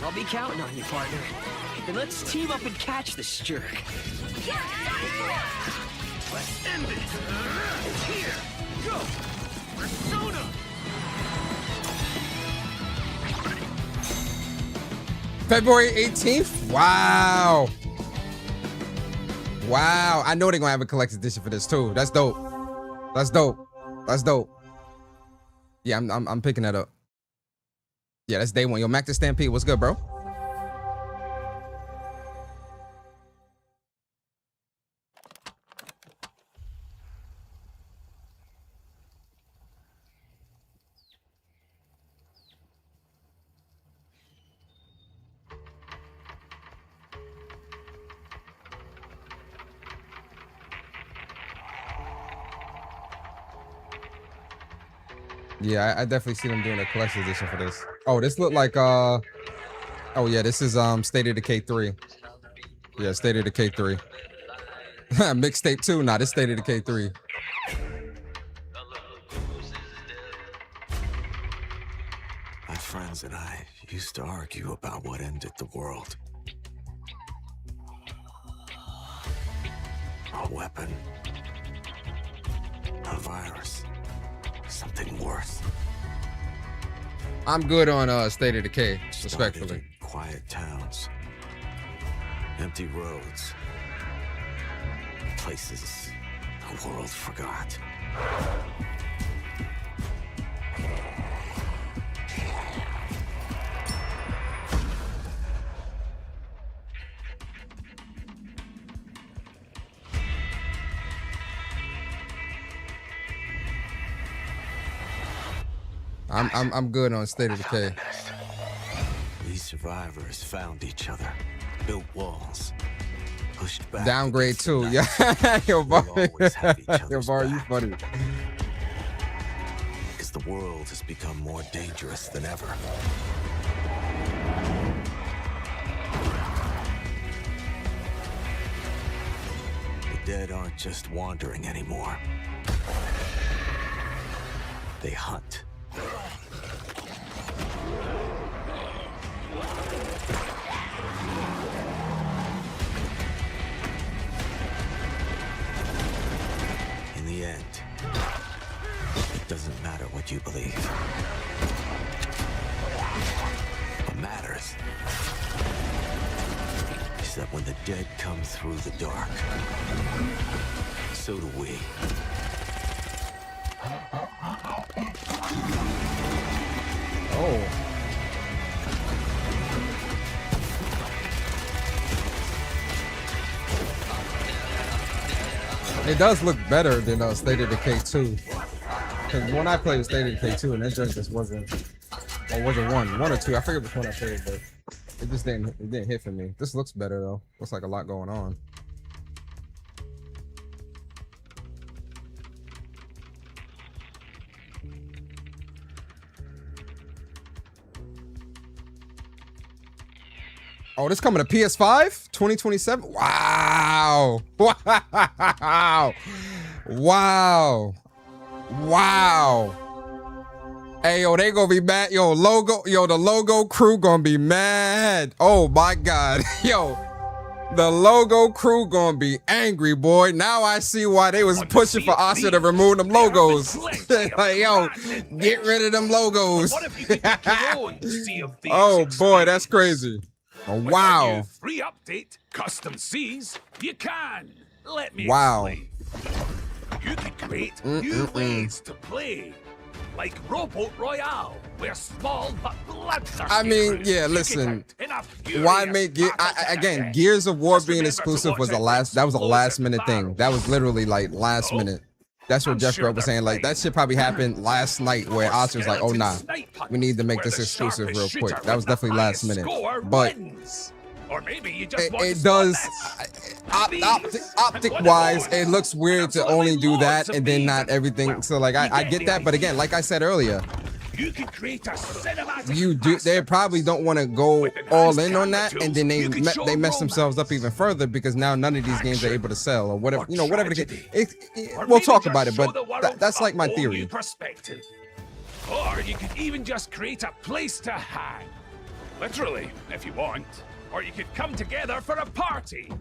I'll be counting on you, partner. Then let's team up and catch this jerk. Let's end it. Here, go. Persona. February 18th? Wow. Wow. I know they're gonna have a collector's edition for this too. That's dope. That's dope. That's dope. Yeah, I'm picking that up. Yeah, that's day one. Yo, Mac the Stampede, what's good, bro? Yeah, I definitely see them doing a collector's edition for this. Oh, this looked like oh yeah, this is State of Decay 3. Yeah, State of Decay 3. Mixtape 2. Nah, this State of Decay 3. My friends and I used to argue about what ended the world. A weapon. A virus. Something worse. I'm good on State of Decay, Started respectfully. in quiet towns. Empty roads. Places the world forgot. I'm good on State of Decay. These survivors found each other, built walls, pushed back. Downgrade 2. Yeah. Yo, Bar, yo, Bar, you funny. Because the world has become more dangerous than ever. The dead aren't just wandering anymore. They hunt. In the end, it doesn't matter what you believe. What matters is that when the dead come through the dark, so do we. Oh. It does look better than State of Decay 2. Because when I played State of Decay 2, and that just wasn't, or was it one or two? I forget which one I played, but it just didn't hit for me. This looks better though. Looks like a lot going on. Oh, this coming to PS5 2027. Wow. Wow. Wow. Wow. Hey, yo, they gonna be mad. Yo, the logo crew gonna be mad. Oh my God. Yo, the logo crew gonna be angry, boy. Now I see why they was pushing for Oscar to remove them logos. Like, yo, get rid of them logos. Oh boy, that's crazy. Oh, wow. Free update, custom Cs. You can. Let me wow. explain. You can create new ways to play. Like Rowboat Royale, where small but bloodthirsty I mean, yeah, listen. Why make it again? Gears of War being exclusive was that was a last minute thing. That was literally like last minute. That's what Jeff Grubb was saying. Like that shit probably happened last night where Oscar was like, "Oh nah, we need to make this exclusive real quick." That was definitely last minute, but it does optic wise. It looks weird to only do that and then not everything. So like I get that, but again, like I said earlier, you can create a cinematic they probably don't want to go all in on that, and then they mess themselves up even further because now none of these games are able to sell or whatever, you know, whatever the case. We'll talk about it, but that's like my theory. Or you could even just create a place to hang, literally, if you want. Or you could come together for a party.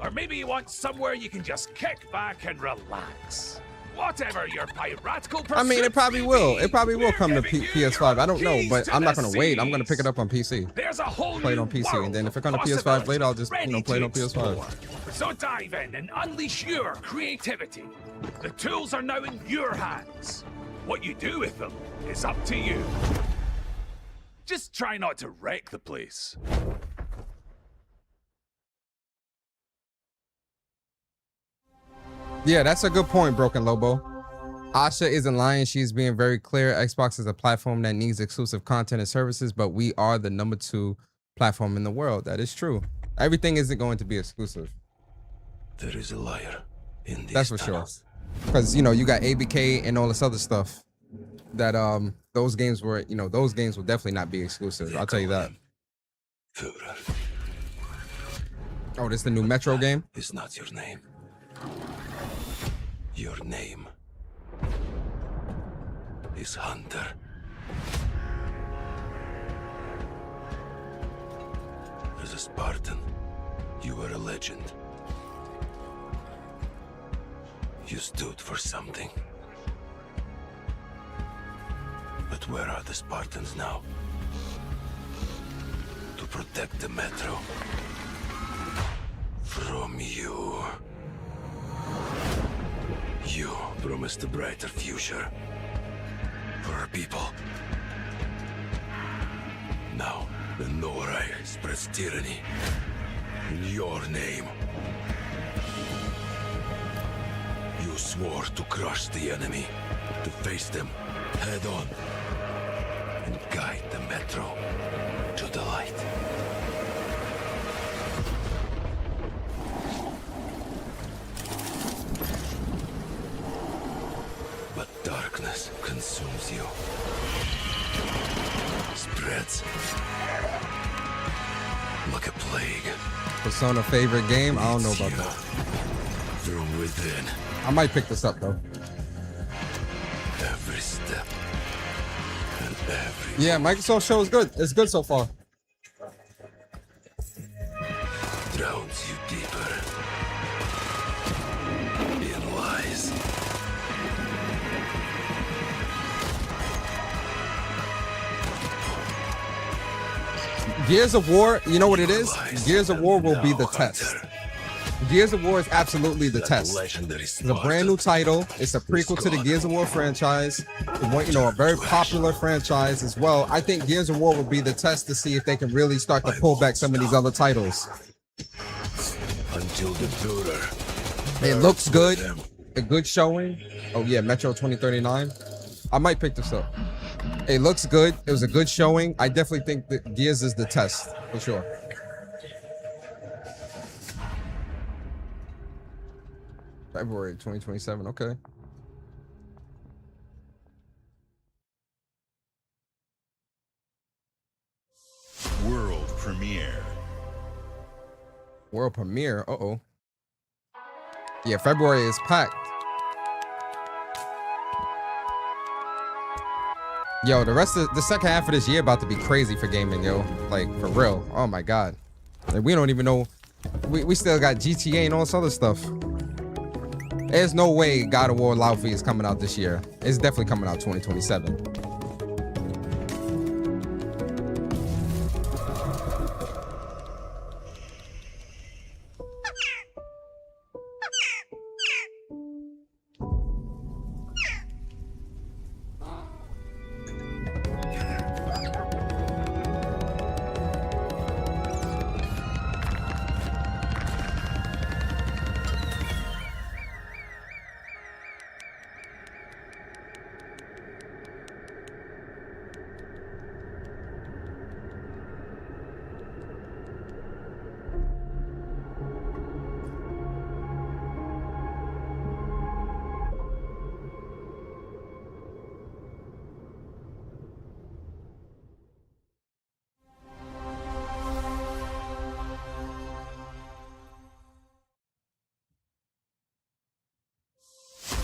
Or maybe you want somewhere you can just kick back and relax. Whatever your piratical pursuits I mean, it probably may will. be, It probably will we're come to giving you PS5. I don't know, keys but to I'm not the gonna wait. I'm gonna seas. pick it up on PC. There's a whole Play it new on PC, and then world if it comes to of PS5 later, I'll just possibilities play it on ready to PS5. explore. So dive in and unleash your creativity. The tools are now in your hands. What you do with them is up to you. Just try not to wreck the place. Yeah, that's a good point, Broken Lobo. Asha isn't lying. She's being very clear. Xbox is a platform that needs exclusive content and services, but we are the #2 platform in the world. That is true. Everything isn't going to be exclusive. There is a liar in these That's for sure. tunnels. Because, you know, you got ABK and all this other stuff that those games were, you know, those games will definitely not be exclusive. I'll tell you that. Führer Oh, this is the new Metro game? is not your name. Your name is Hunter. As a Spartan, you were a legend. You stood for something. But where are the Spartans now? To protect the Metro from you. You promised a brighter future for our people. Now, the Norai spreads tyranny in your name. You swore to crush the enemy, to face them head on, and guide the Metro to the light. But darkness consumes you. Spreads like a plague. Persona favorite game? I don't know about that. From within, I might pick this up though. every step and every Yeah, Microsoft show is good. It's good so far. drowns you deeper in lies. Gears of War, you know what it is? Gears of War will be the test. Gears of War is absolutely the test. It's a brand new title. It's a prequel to the Gears of War franchise. You know, a very popular franchise as well. I think Gears of War will be the test to see if they can really start to pull back some of these other titles. Until the Führer. It looks good. A good showing. Oh yeah, Metro 2039. I might pick this up. It looks good. It was a good showing. I definitely think that Gears is the test for sure. February 2027. Okay. World premiere. World premiere. Uh-oh. Yeah, February is packed. Yo, the rest of the second half of this year about to be crazy for gaming, yo. Like, for real. Oh my God. Like, we don't even know. We still got GTA and all this other stuff. There's no way God of War Laufey is coming out this year. It's definitely coming out 2027.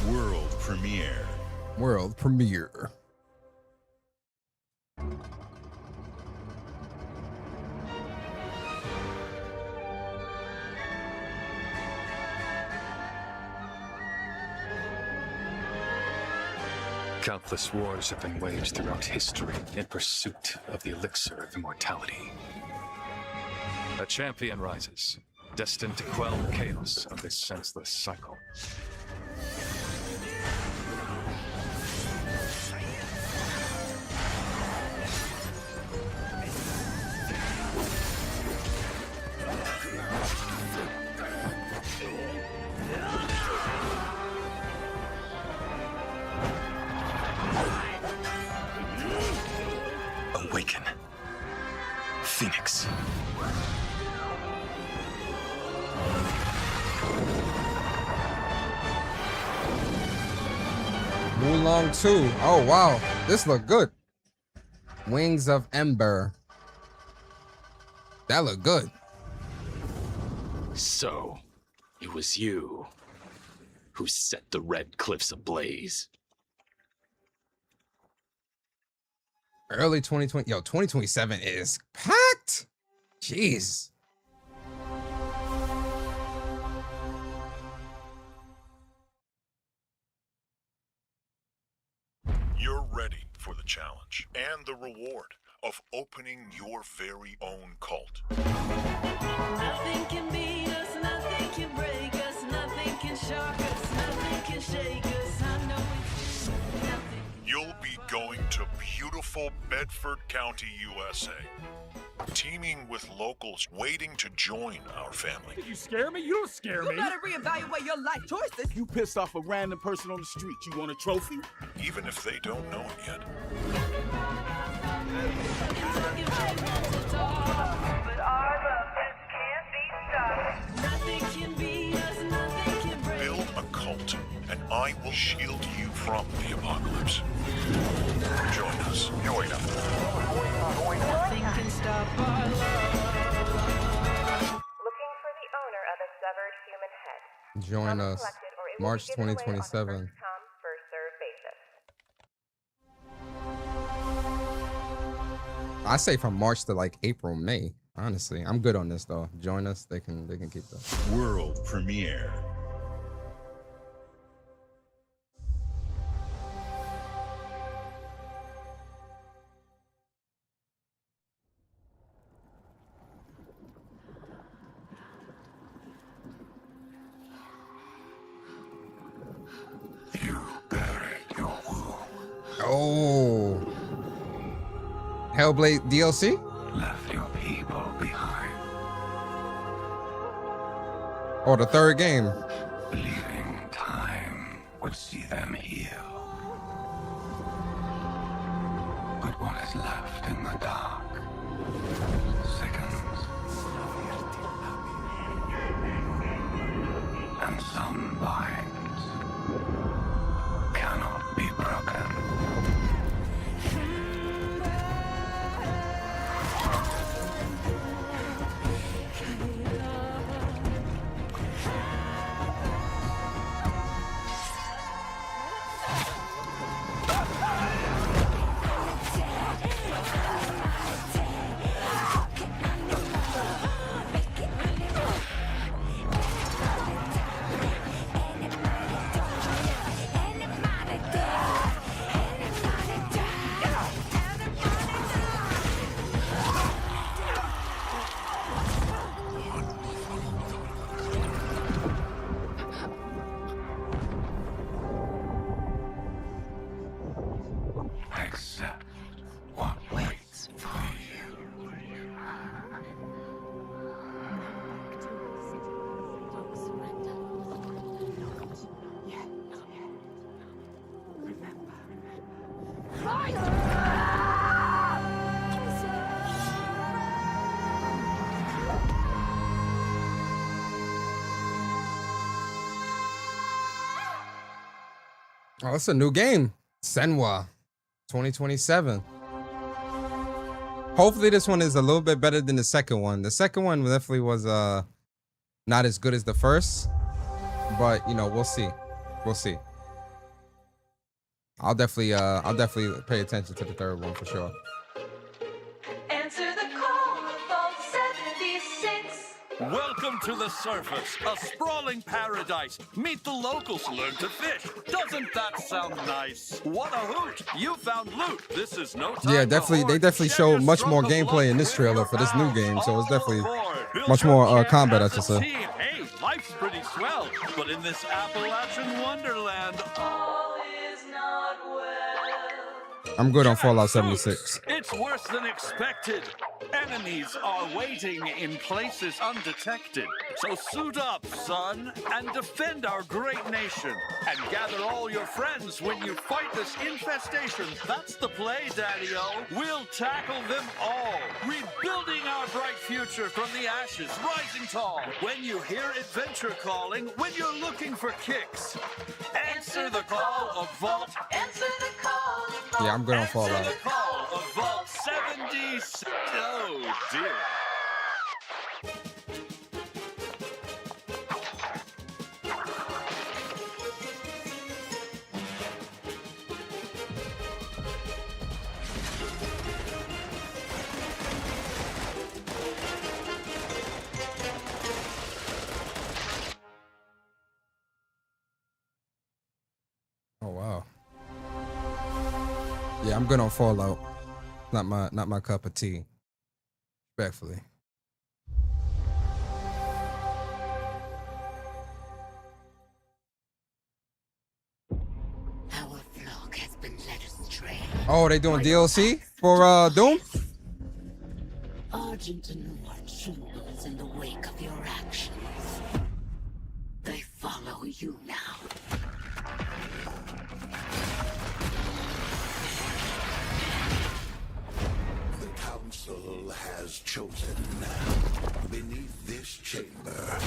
World premiere. World premiere. Countless wars have been waged throughout history in pursuit of the elixir of immortality. A champion rises, destined to quell the chaos of this senseless cycle. Awaken. Phoenix. Mulan 2. Oh wow, this look good. Wings of Ember. That look good. So, it was you who set the Red Cliffs ablaze. Early 2020. Yo, 2027 is packed. Jeez. You're ready for the challenge and the reward of opening your very own cult. Nothing can beat us, nothing can break us, nothing can shock us, nothing can shake us. I know it's nothing. You'll be going to beautiful Bedford County, USA, teaming with locals waiting to join our family. You scare me? You don't scare me. You better reevaluate your life choices. You pissed off a random person on the street. You want a trophy? Even if they don't know it yet. Nothing can beat us, nothing can break. Build a cult, and I will shield you from the apocalypse. Join us. Join us. Nothing can stop our love. Looking for the owner of a severed human head. Join us. March 2027. I say from March to like April, May. Honestly, I'm good on this though. Join us. They can keep that. World premiere. Oh, Hellblade DLC. Left your people behind. Or the third game. Believing time would see them heal. But what is left in the dark sickens. And some binds cannot be broken. Accept what waits for you. Oh, it's a new game. Senwa 2027. Hopefully this one is a little bit better than the second one. The second one definitely was not as good as the first, but you know, we'll see. We'll see. I'll definitely pay attention to the third one for sure. Answer the call of Vault 76. Welcome to the surface, a sprawling paradise. Meet the locals, learn to fish. Doesn't that sound nice? What a hoot! You found loot. This is no time. Yeah, definitely. They definitely showed much more gameplay in this trailer for this new game, so it's definitely much more combat, I should say. Hey, life's pretty swell, but in this Appalachian wonderland, all is not well. I'm good on Fallout 76. It's worse than expected. Enemies are waiting in places undetected. So suit up, son, and defend our great nation. And gather all your friends when you fight this infestation. That's the play, Daddy-O. We'll tackle them all. Rebuilding our bright future from the ashes, rising tall. When you hear adventure calling, when you're looking for kicks. Answer the call of Vault. Answer the call of Vault. Yeah, I'm good on Fallout. Answer the call of Vault 76. Oh, dear. Oh wow. Yeah, I'm good on Fallout. Not my cup of tea. Respectfully. Our flock has been led astray. Oh, they doing DLC for Doom? Argent and Noir trembles in the wake of your actions. They follow you now. The Council has chosen. Beneath this chamber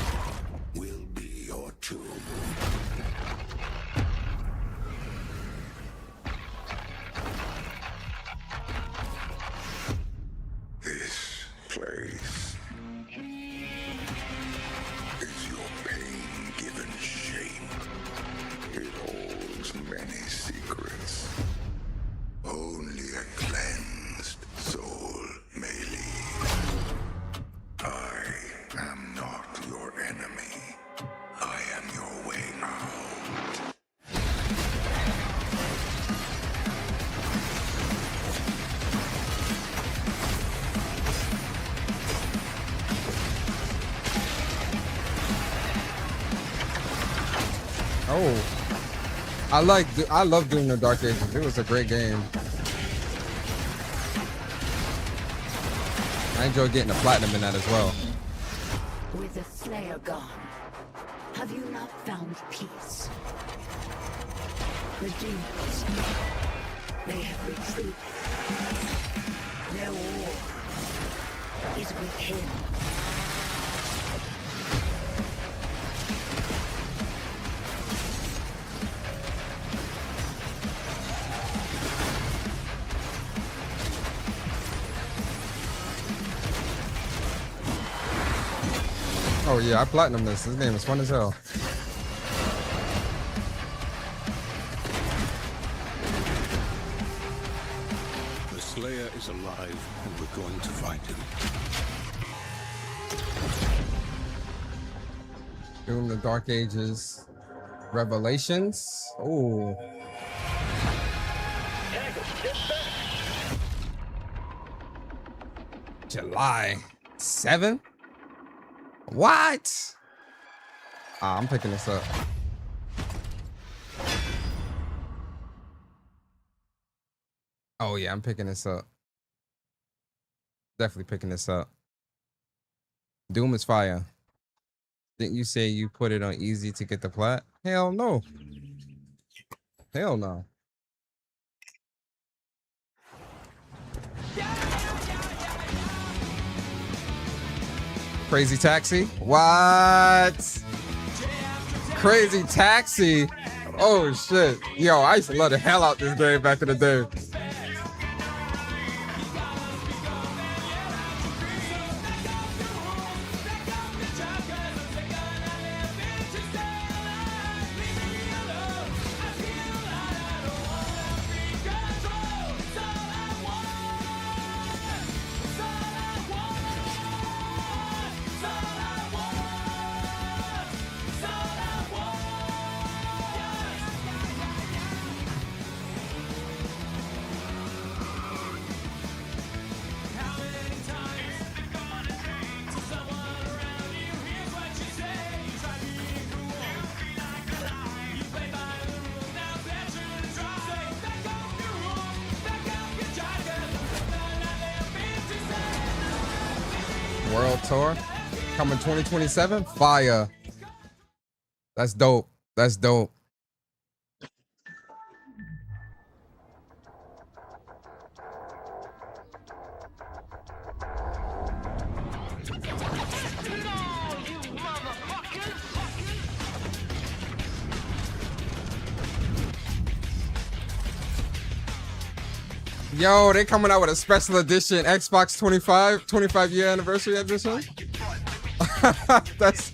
will be your tomb. This place is your pain-given shape. It holds many secrets. Only a cleansed soul may leave. I am not your enemy. I am your way out. Oh, I love Doom the Dark Ages. It was a great game. I enjoyed getting the platinum in that as well. With the Slayer gone, have you not found peace? The demons, they have retreated. Their war is with him. Oh yeah, I platinum this. This game is fun as hell. The Slayer is alive, and we're going to find him. Doom the Dark Ages Revelations. Oh. July 7th? What? I'm picking this up. Oh yeah, I'm picking this up. Definitely picking this up. Doom is fire. Didn't you say you put it on easy to get the plat? Hell no. Hell no. Crazy Taxi? What? Crazy Taxi? Oh shit. Yo, I used to love the hell out this game back in the day. tour coming 2027. Fire. That's dope. That's dope. Yo, they coming out with a special edition Xbox 25 year anniversary edition. That's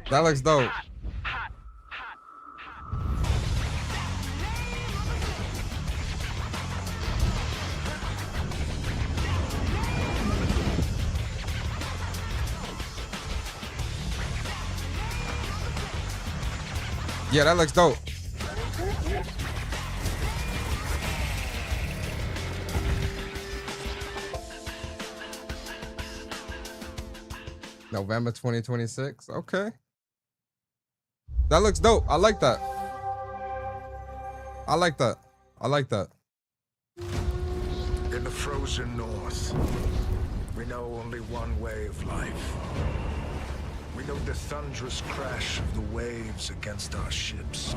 that looks dope. Yeah, that looks dope. November 2026. Okay. That looks dope. I like that. I like that. I like that. In the frozen north, we know only one way of life. We know the thunderous crash of the waves against our ships.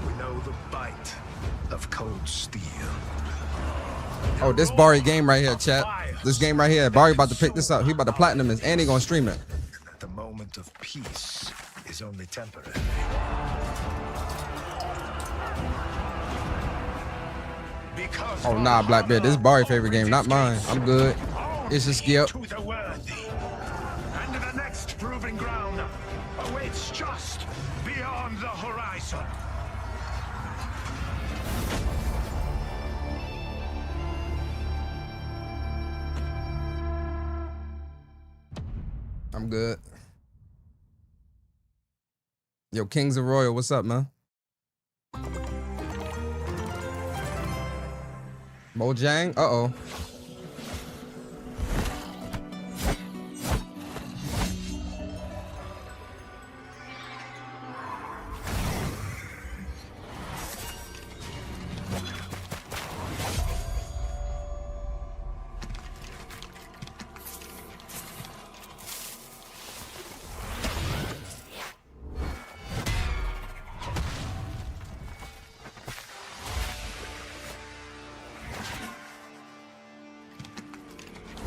We know the bite of cold steel. Oh, this Barry game right here, chat. This game right here. Barry about to pick this up. He about to platinum this and he gonna stream it. The moment of peace is only temporary. Oh nah, Blackbeard. This is Barry's favorite game, not mine. I'm good. It's just skip. To the worthy. And the next proving ground awaits just beyond the horizon. I'm good. Yo, Kings of Royal, what's up, man? Mojang? Uh-oh.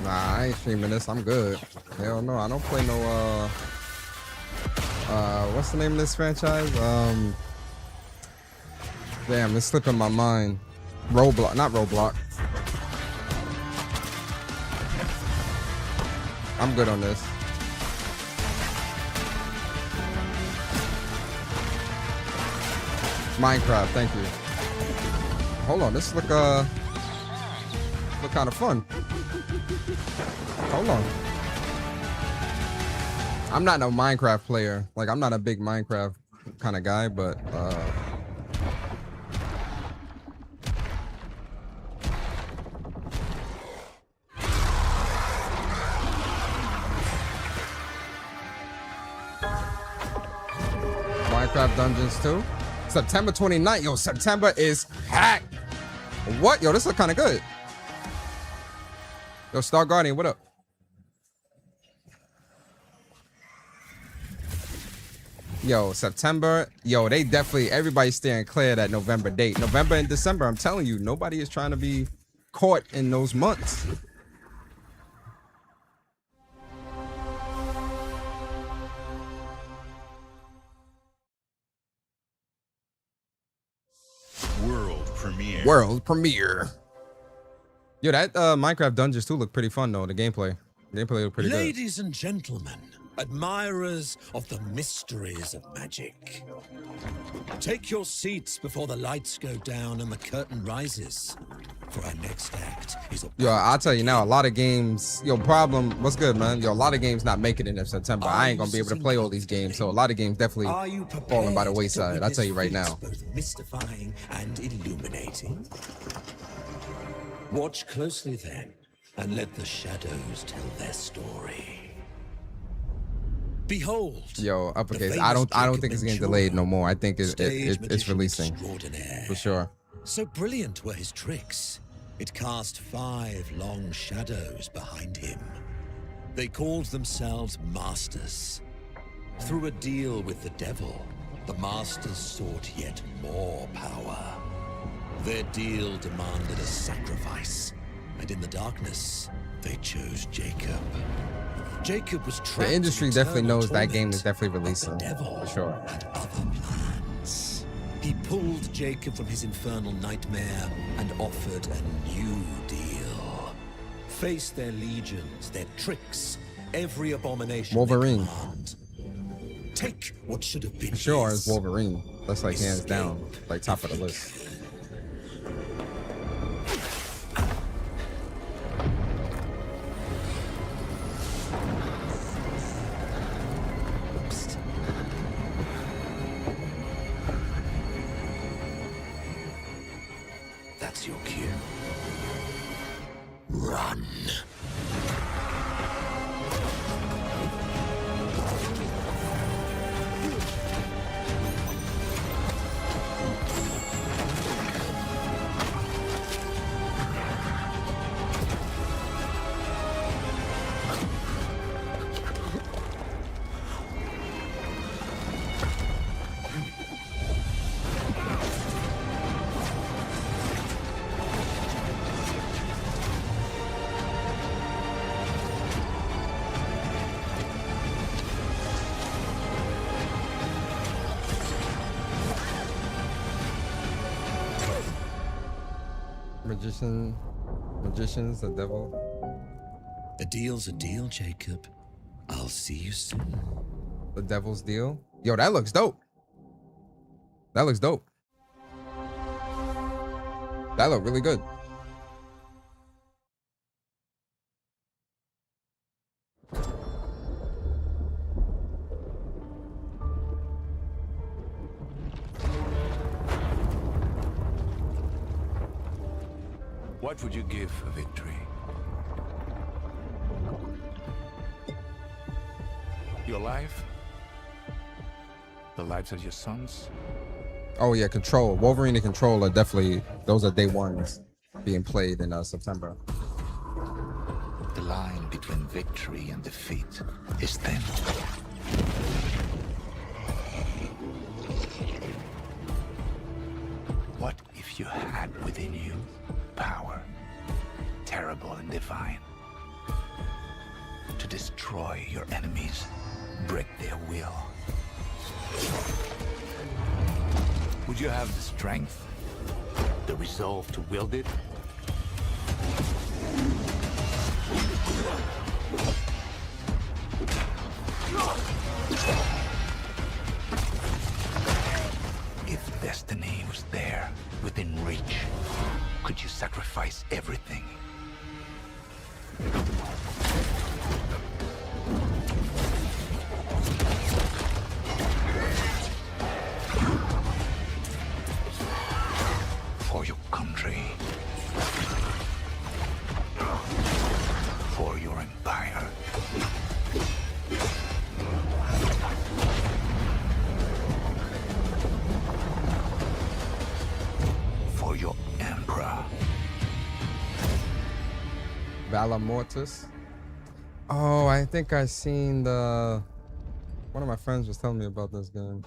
Nah, I ain't streaming this. I'm good. Hell no, I don't play no what's the name of this franchise? Damn, it's slipping my mind. Roblox, not Roblox. I'm good on this. Minecraft, thank you. Hold on, this look kind of fun. Hold on. I'm not no Minecraft player. Like, I'm not a big Minecraft kind of guy, but Minecraft Dungeons 2. September 29th. Yo, September is packed. What? Yo, this look kind of good. Yo, Star Guardian, what up? Yo, September. Yo, they definitely, everybody's steering clear of that November date. November and December, I'm telling you, nobody is trying to be caught in those months. World premiere. Yo, that Minecraft Dungeons 2 look pretty fun though. The gameplay look pretty good. Ladies and gentlemen, admirers of the mysteries of magic, take your seats before the lights go down and the curtain rises. For our next act is a Yo, I'll tell you now, a lot of games. Yo, problem. What's good, man? Yo, a lot of games not making it in September. I ain't gonna be able to play all these games, so a lot of games definitely falling by the wayside. I'll tell you right now. both mystifying and illuminating. Watch closely then, and let the shadows tell their story. Behold. Yo, uppercase. I don't think it's getting delayed no more. I think it's releasing for sure. So brilliant were his tricks, it cast 5 long shadows behind him. They called themselves Masters. Through a deal with the devil, the Masters sought yet more power. Their deal demanded a sacrifice, and in the darkness, they chose Jacob. Jacob was trapped. The industry in definitely eternal knows that game torment, is definitely but the releasing. devil For sure. had other plans. He pulled Jacob from his infernal nightmare and offered a new deal. Face their legions, their tricks, every abomination. they Wolverine. command. Take what should have been For sure, his. it's Wolverine. That's like hands down, like top of the list. That's your cue. Run. Magicians, the devil. A deal's a deal, Jacob. I'll see you soon. The devil's deal. Yo, that looks dope. That looks dope. That looked really good. What would you give for victory? Your life? The lives of your sons? Oh yeah, Control. Wolverine and Control are definitely, those are day ones being played in September. The line between victory and defeat is thin. What if you had within you power, terrible and divine, to destroy your enemies, break their will? Would you have the strength, the resolve to wield it? If destiny was there, within reach, could you sacrifice everything? For your country. For your empire. For your emperor. Valor Mortis. Oh, I think I seen the. One of my friends was telling me about this game.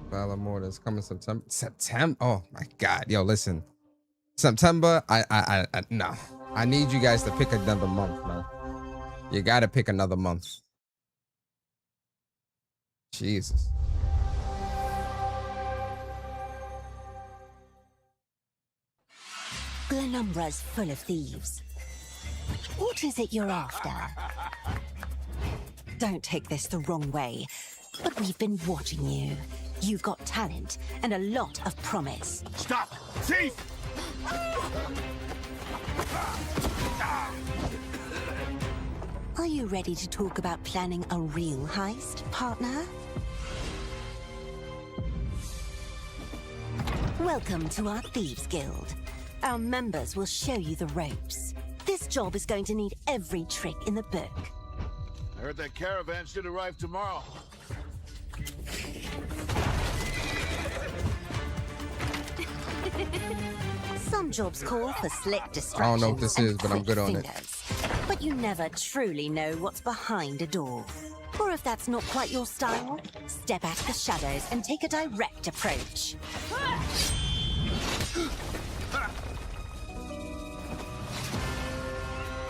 Valor Mortis coming September. September. Oh my God, yo, listen. September. No. I need you guys to pick another month, man. You gotta pick another month. Jesus. Glenumbra's full of thieves. What is it you're after? Don't take this the wrong way, but we've been watching you. You've got talent and a lot of promise. Stop! Thief! Are you ready to talk about planning a real heist, partner? Welcome to our Thieves Guild. Our members will show you the ropes. This job is going to need every trick in the book. I heard that caravan should arrive tomorrow. Some jobs call for slick I distractions. don't know what this and is, but I'm quick good on it. fingers. But you never truly know what's behind a door. Or if that's not quite your style, step out of the shadows and take a direct approach.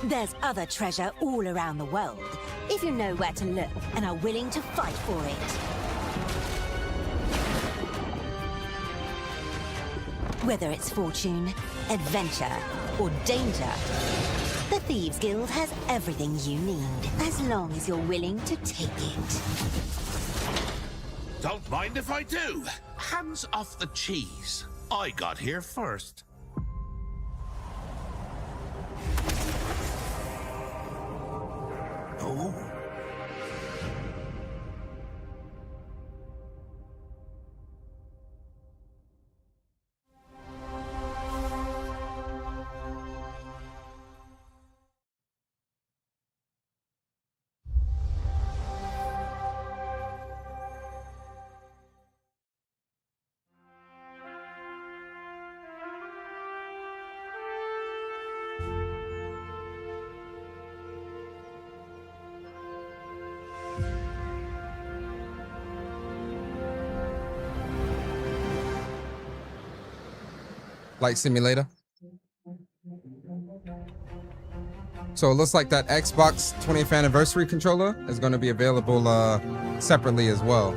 There's other treasure all around the world, if you know where to look and are willing to fight for it. Whether it's fortune, adventure, or danger, the Thieves Guild has everything you need, as long as you're willing to take it. Don't mind if I do. Hands off the cheese. I got here first. Oh. Flight Simulator. So it looks like that Xbox 20th anniversary controller is going to be available separately as well.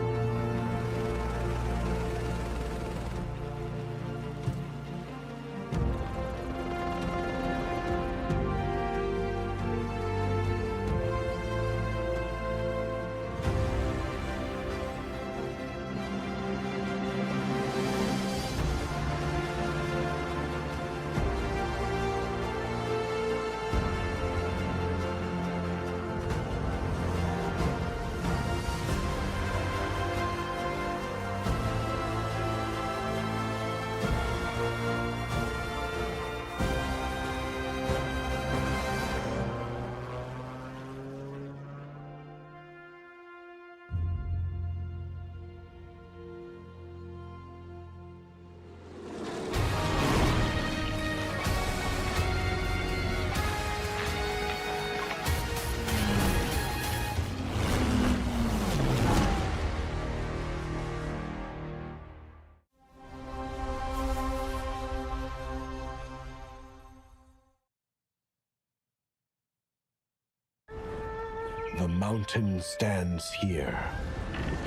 The mountain stands here,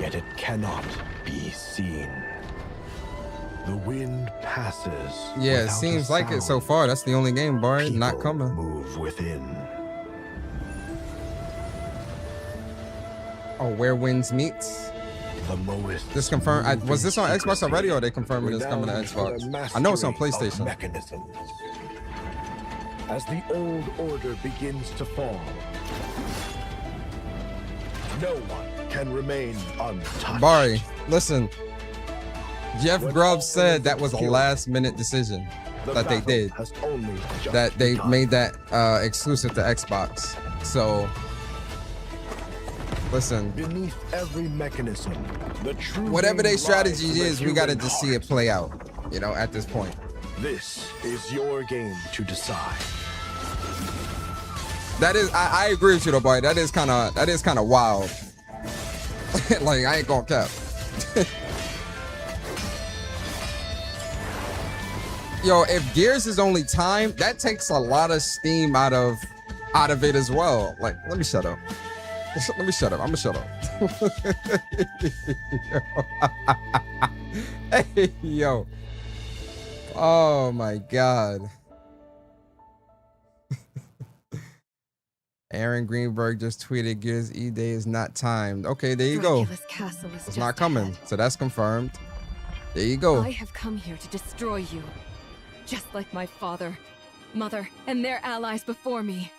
yet it cannot be seen. The wind passes. Yeah, it seems like it so far. That's the only game, Bard. Not coming. Move within. Oh, Where Winds Meets. The lowest. This confirmed. Was this on Xbox already, or are they confirming it's coming to Xbox? I know it's on PlayStation. Mechanisms. As the old order begins to fall, no one can remain untouched. Bari, listen. Jeff Grubb said that was a last-minute decision that they did. That they made that exclusive to Xbox. So, listen. Beneath every mechanism, the true whatever their lies strategy in the is, we gotta human just see it play out. You know, at this point. This is your game to decide. That is, I agree with you though, boy. That is kind of wild. Like, I ain't gonna cap. Yo, if Gears is only time, that takes a lot of steam out of it as well. Like, let me shut up. Let me shut up. I'm gonna shut up. Hey, yo. Oh my God. Aaron Greenberg just tweeted Gears E-Day is not timed. Okay, there you go. Castle is It's just not coming. ahead. So that's confirmed. There you go. I have come here to destroy you, just like my father, mother, and their allies before me.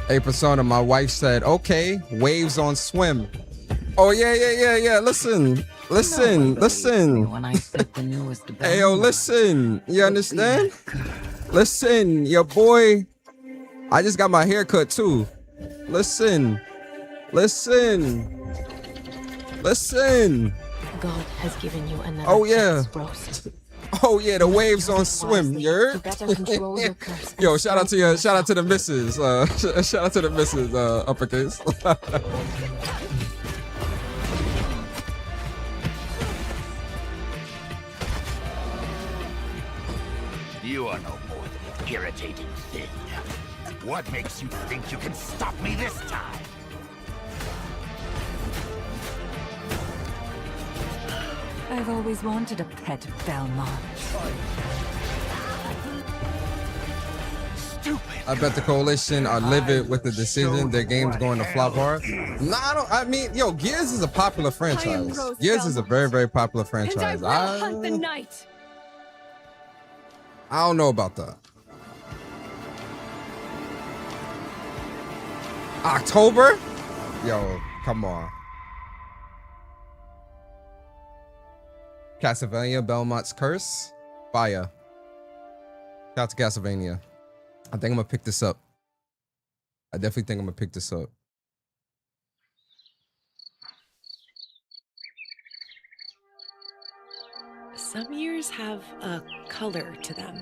Hey, Persona, my wife said, okay, waves on swim. Oh, yeah. Listen. When I said the newest Hey, yo, listen. You understand? Listen, your boy. I just got my hair cut too. Listen. God has given you another Oh yeah. chance, Rose. Oh yeah, the waves on swim, you heard? Yo, shout out to the missus. Shout out to the missus, uppercase. You are no more than an irritating thing. What makes you think you can stop me this time? I've always wanted a pet Belmont. I bet the coalition are livid with the decision. Their game's going to flop hard. Nah, I mean, yo, Gears is a popular franchise. Gears is a very, very popular franchise. Hunt the night. I don't know about that. October? Yo, come on. Castlevania Belmont's Curse. Fire. Shout out to Castlevania. I think I'm gonna pick this up. I definitely think I'm gonna pick this up. Some years have a color to them.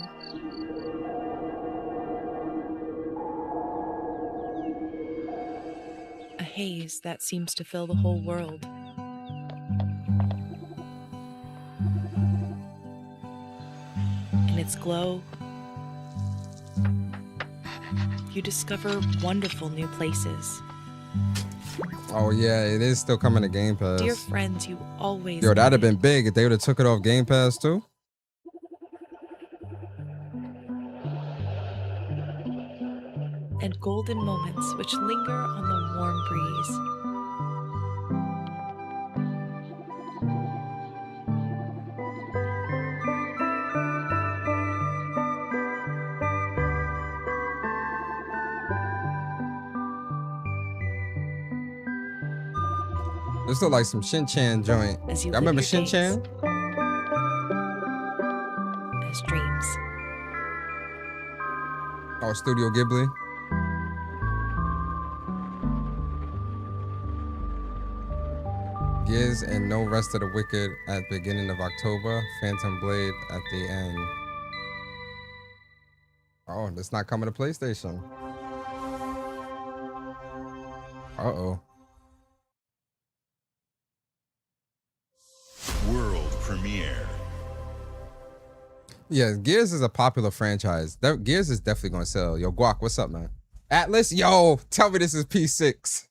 A haze that seems to fill the whole world. In its glow, you discover wonderful new places. Oh yeah, it is still coming to Game Pass. Dear friends you always Yo, that'd have needed. been big if they would have took it off Game Pass too. And golden moments which linger on the warm breeze. This look like some Shin Chan joint. As you Y'all remember live Shin your Chan? As dreams. Oh, Studio Ghibli. Gears and No Rest of the Wicked at the beginning of October. Phantom Blade at the end. Oh, that's not coming to PlayStation. Uh-oh. World premiere. Yeah, Gears is a popular franchise. Gears is definitely gonna sell. Yo, Guac, what's up, man? Atlas, yo, tell me this is P6.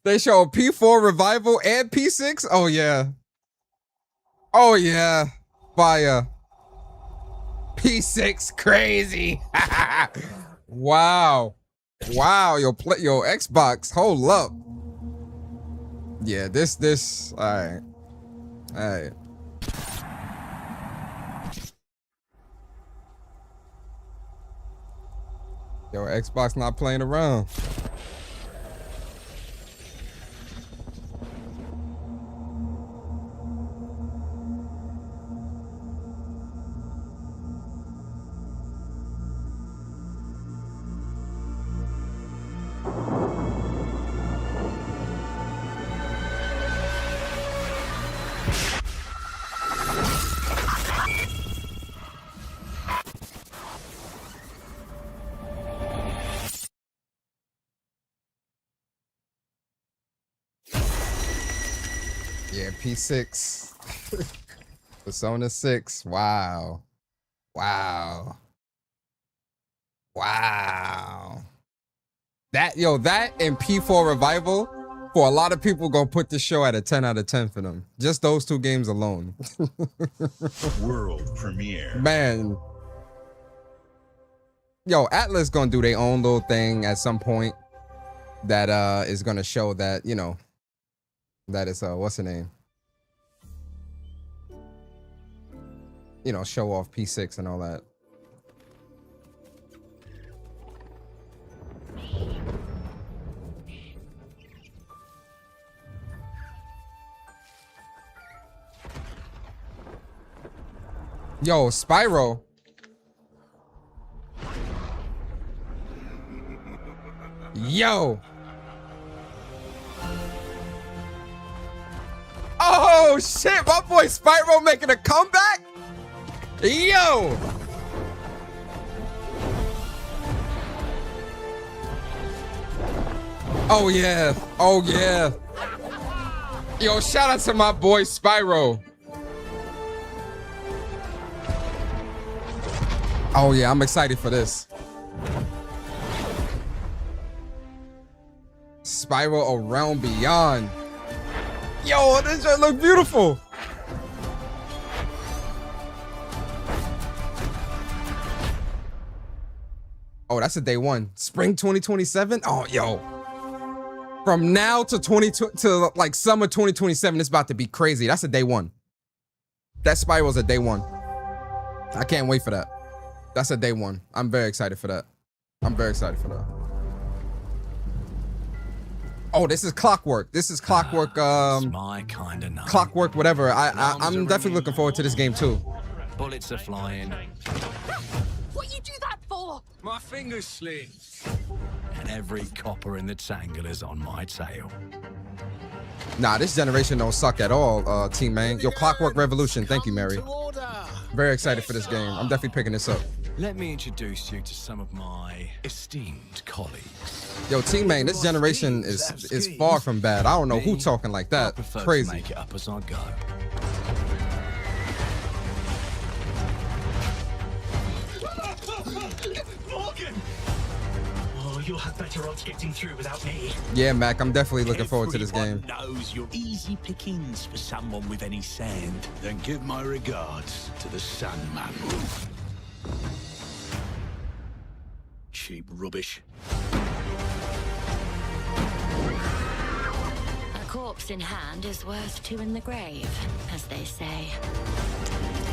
They show P4 revival and P6. Oh yeah. Oh yeah. Fire. P6 crazy. Wow. Wow, yo, Xbox, hold up. Yeah, this, all right. All right. Yo, Xbox not playing around. Yeah, P6. Persona 6. Wow. Wow. Wow. That and P4 Revival, for a lot of people, gonna put this show at a 10 out of 10 for them. Just those two games alone. World premiere. Man. Yo, Atlas gonna do their own little thing at some point that is gonna show that, you know, that is what's the name? You know, show off P6 and all that. Yo, Spyro. Yo. Oh Oh shit, my boy Spyro making a comeback? Yo! Oh yeah. Oh yeah. Yo, shout out to my boy Spyro. Oh yeah, I'm excited for this. Spyro A Realm Beyond. Yo, this just look beautiful. Oh, that's a day one. Spring 2027. Oh, yo. From now to like summer 2027, it's about to be crazy. That's a day one. That Spyro's a day one. I can't wait for that. That's a day one. I'm very excited for that. I'm very excited for that. Oh, this is Clockwork. This is Clockwork. My kind of night. Clockwork, whatever. I'm definitely looking forward to this game too. Bullets are flying. What you do that for? My fingers slip. And every copper in the tangle is on my tail. Nah, this generation don't suck at all, team man. Yo, Clockwork Revolution. Thank you, Mary. Very excited for this game. I'm definitely picking this up. Let me introduce you to some of my esteemed colleagues. Yo, team man, this generation is far from bad. I don't know who talking like that. Crazy. To make it up as I go. Morgan! Oh, you'll have better odds getting through without me. Yeah, Mac, I'm definitely looking forward to this game. Knows you're easy pickings for someone with any sand. Then give my regards to the Sandman. Cheap rubbish. A corpse in hand is worth two in the grave, as they say.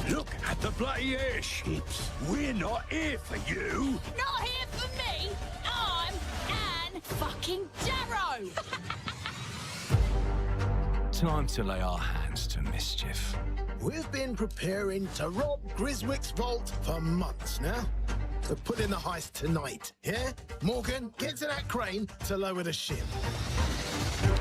Look at the bloody airships. We're not here for you. Not here for me. I'm Anne fucking Darrow. Time to lay our hands to mischief. We've been preparing to rob Griswick's vault for months now. We're putting the heist tonight, yeah? Morgan, get to that crane to lower the ship.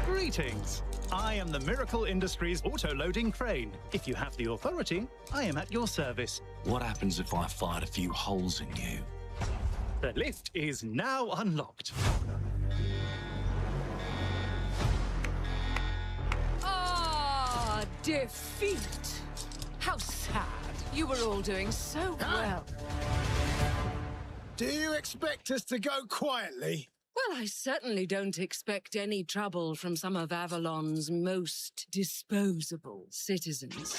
Greetings. I am the Miracle Industries auto-loading crane. If you have the authority, I am at your service. What happens if I fired a few holes in you? The lift is now unlocked. Ah, defeat. How sad. You were all doing so well. Do you expect us to go quietly? Well, I certainly don't expect any trouble from some of Avalon's most disposable citizens.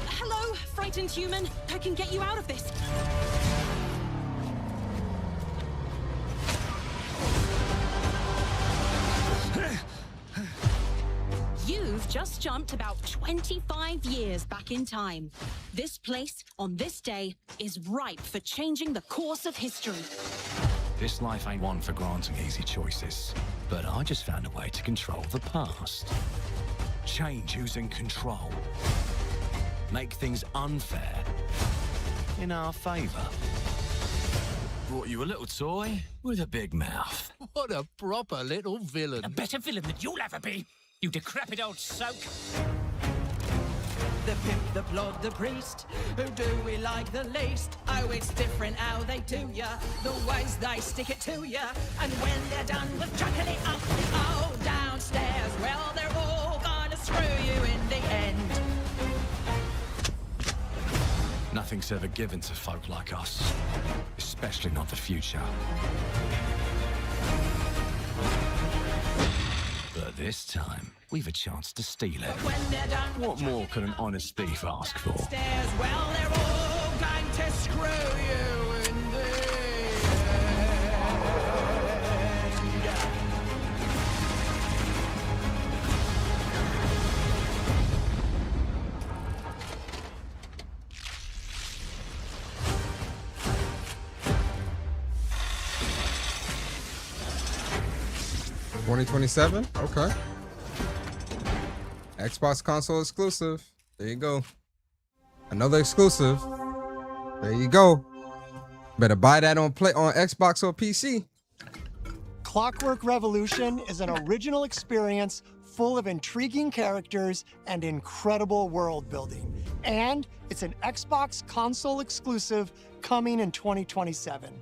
Hello, frightened human. I can get you out of this. You've just jumped about 25 years back in time. This place, on this day, is ripe for changing the course of history. This life ain't one for granting easy choices, but I just found a way to control the past. Change who's in control. Make things unfair in our favor. Brought you a little toy with a big mouth. What a proper little villain. A better villain than you'll ever be, you decrepit old soak. The pimp, the plod, the priest, who do we like the least? Oh, it's different how they do ya, the ways they stick it to ya. And when they're done with chucking it up, oh, downstairs, well, they're all gonna screw you in the end. Nothing's ever given to folk like us, especially not the future. But this time, we've a chance to steal it. What more can an honest thief ask for? Downstairs, well, they're all going to screw you in the $2027? Okay. Xbox console exclusive. There you go. Another exclusive. There you go. Better buy that on Xbox or PC. Clockwork Revolution is an original experience full of intriguing characters and incredible world building. And it's an Xbox console exclusive coming in 2027.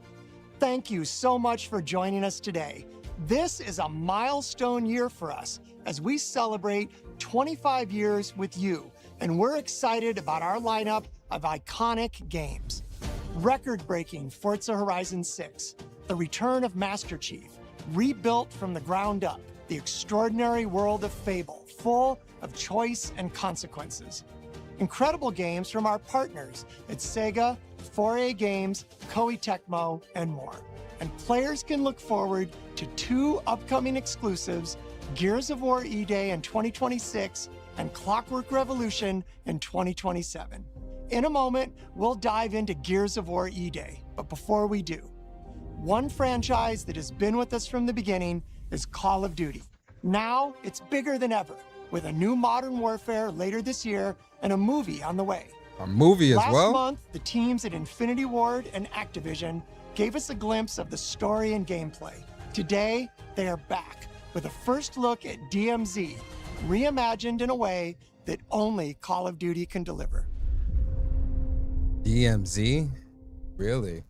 Thank you so much for joining us today. This is a milestone year for us as we celebrate 25 years with you, and we're excited about our lineup of iconic games. Record-breaking Forza Horizon 6, the return of Master Chief, rebuilt from the ground up, the extraordinary world of Fable, full of choice and consequences. Incredible games from our partners at Sega, 4A Games, Koei Tecmo, and more. And players can look forward to 2 upcoming exclusives, Gears of War E-Day in 2026 and Clockwork Revolution in 2027. In a moment, we'll dive into Gears of War E-Day, but before we do, one franchise that has been with us from the beginning is Call of Duty. Now, it's bigger than ever, with a new Modern Warfare later this year and a movie on the way. A movie as well? Last month, the teams at Infinity Ward and Activision gave us a glimpse of the story and gameplay. Today, they are back with a first look at DMZ, reimagined in a way that only Call of Duty can deliver. DMZ? Really?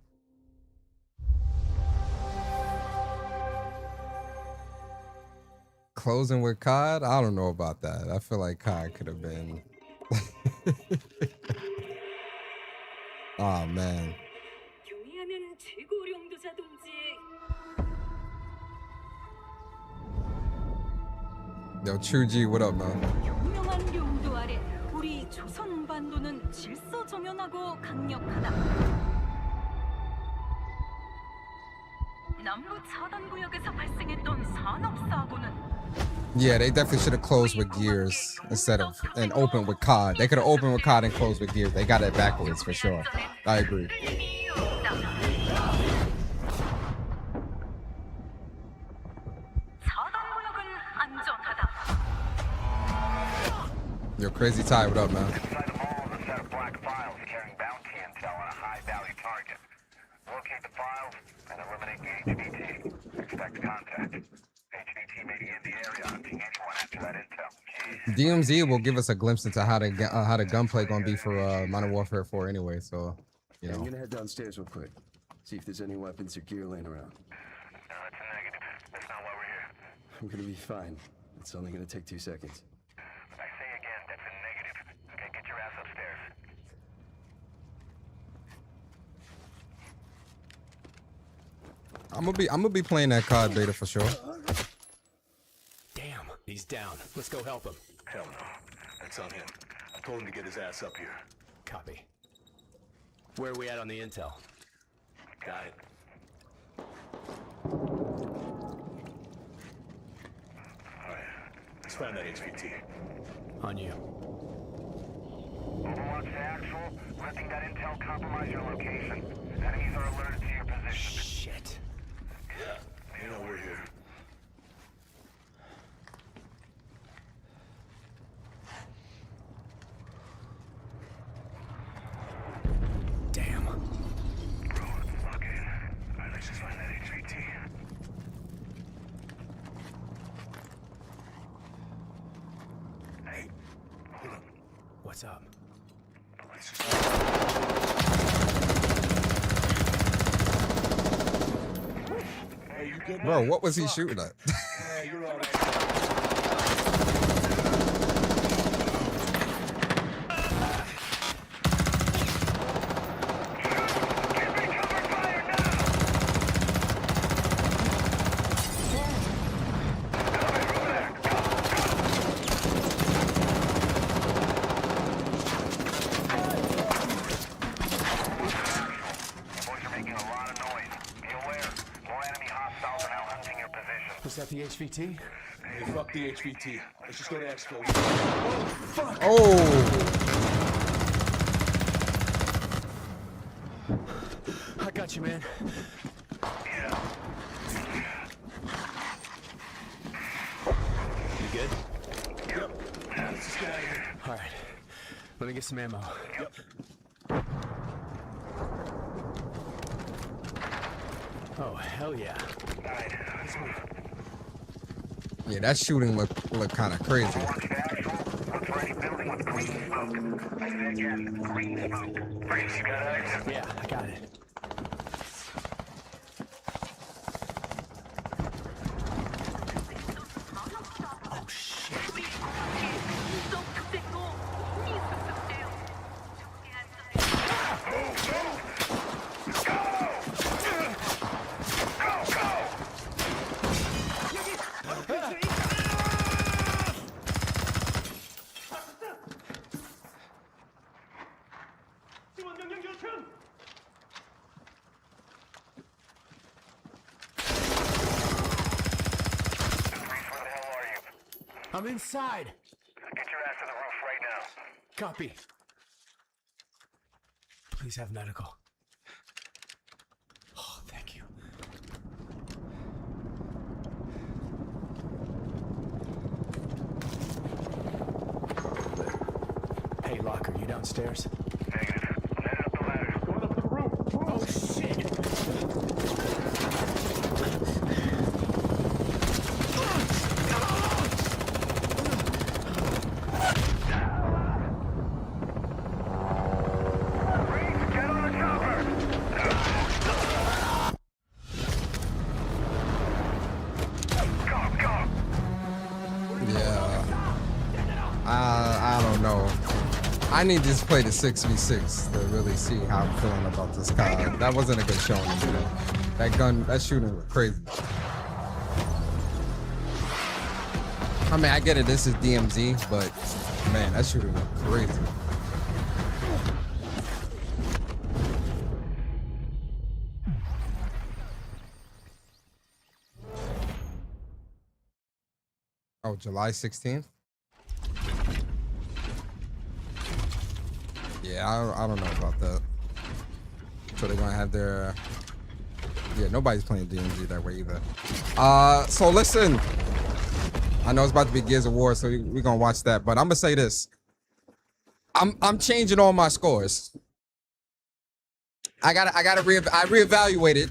Closing with COD? I don't know about that. I feel like COD could have been. Oh man. Yo, True G, what up, man? 유명한 용도 아래 우리 조선 반도는 질서정연하고 강력하다. 남부 차단 구역에서 발생했던 산업 사고는 Yeah, they definitely should have closed with Gears instead of and opened with COD. They could have opened with COD and closed with Gears. They got it backwards for sure. I agree. Yo, Crazy Ty, what up, man? Inside the mall is a set of black files carrying bounty intel on a high-value target. Locate the files and eliminate the HVT. Expect contact. HVT may be in the area hunting anyone after that intel. DMZ will give us a glimpse into how the gunplay gonna be for Modern Warfare 4 anyway. So, you know. I'm gonna head downstairs real quick. See if there's any weapons or gear laying around. No, that's a negative. That's not why we're here. I'm gonna be fine. It's only gonna take 2 seconds. I say again, that's a negative. Okay, get your ass upstairs. I'm gonna be playing that COD beta for sure. Damn, he's down. Let's go help him. Hell no. That's on him. I told him to get his ass up here. Copy. Where are we at on the intel? Got it. Alright. Let's find that HVT. On you. Overwatch to actual. Letting that intel compromise your location. Enemies are alerted to your position. Shit. Yeah, you know we're here. Damn. Okay. Alright, let's just find that HVT. Hey, hold on. What's up? Let's just... Hey, you good, Bro, man? what was he shooting at? Hey, you're all right. Was that the HVT? Hey, fuck the HVT. Let's just go to Exfil. I got you, man. Yeah. You good? Yep. Let's just get out of here. All right. Let me get some ammo. Yep. Oh, hell yeah. Yeah, that shooting look kind of crazy. Yeah, I got it. Oh, shit. I'm inside. Get your ass to the roof right now. Copy. Please have medical. Oh, thank you. Hey, Locker, you downstairs? Negative. Head up the ladder. Going up the roof. Oh, shit. I don't know. I need to just play the 6v6 to really see how I'm feeling about this card. That wasn't a good showing to me. That shooting was crazy. I mean, I get it, this is DMZ, but man, that shooting was crazy. Oh, July 16th? Yeah, I don't know about that. So they're gonna have their... Yeah, nobody's playing DMZ that way either. So listen. I know it's about to be Gears of War, so we're gonna watch that. But I'm gonna say this. I'm changing all my scores. I reevaluated.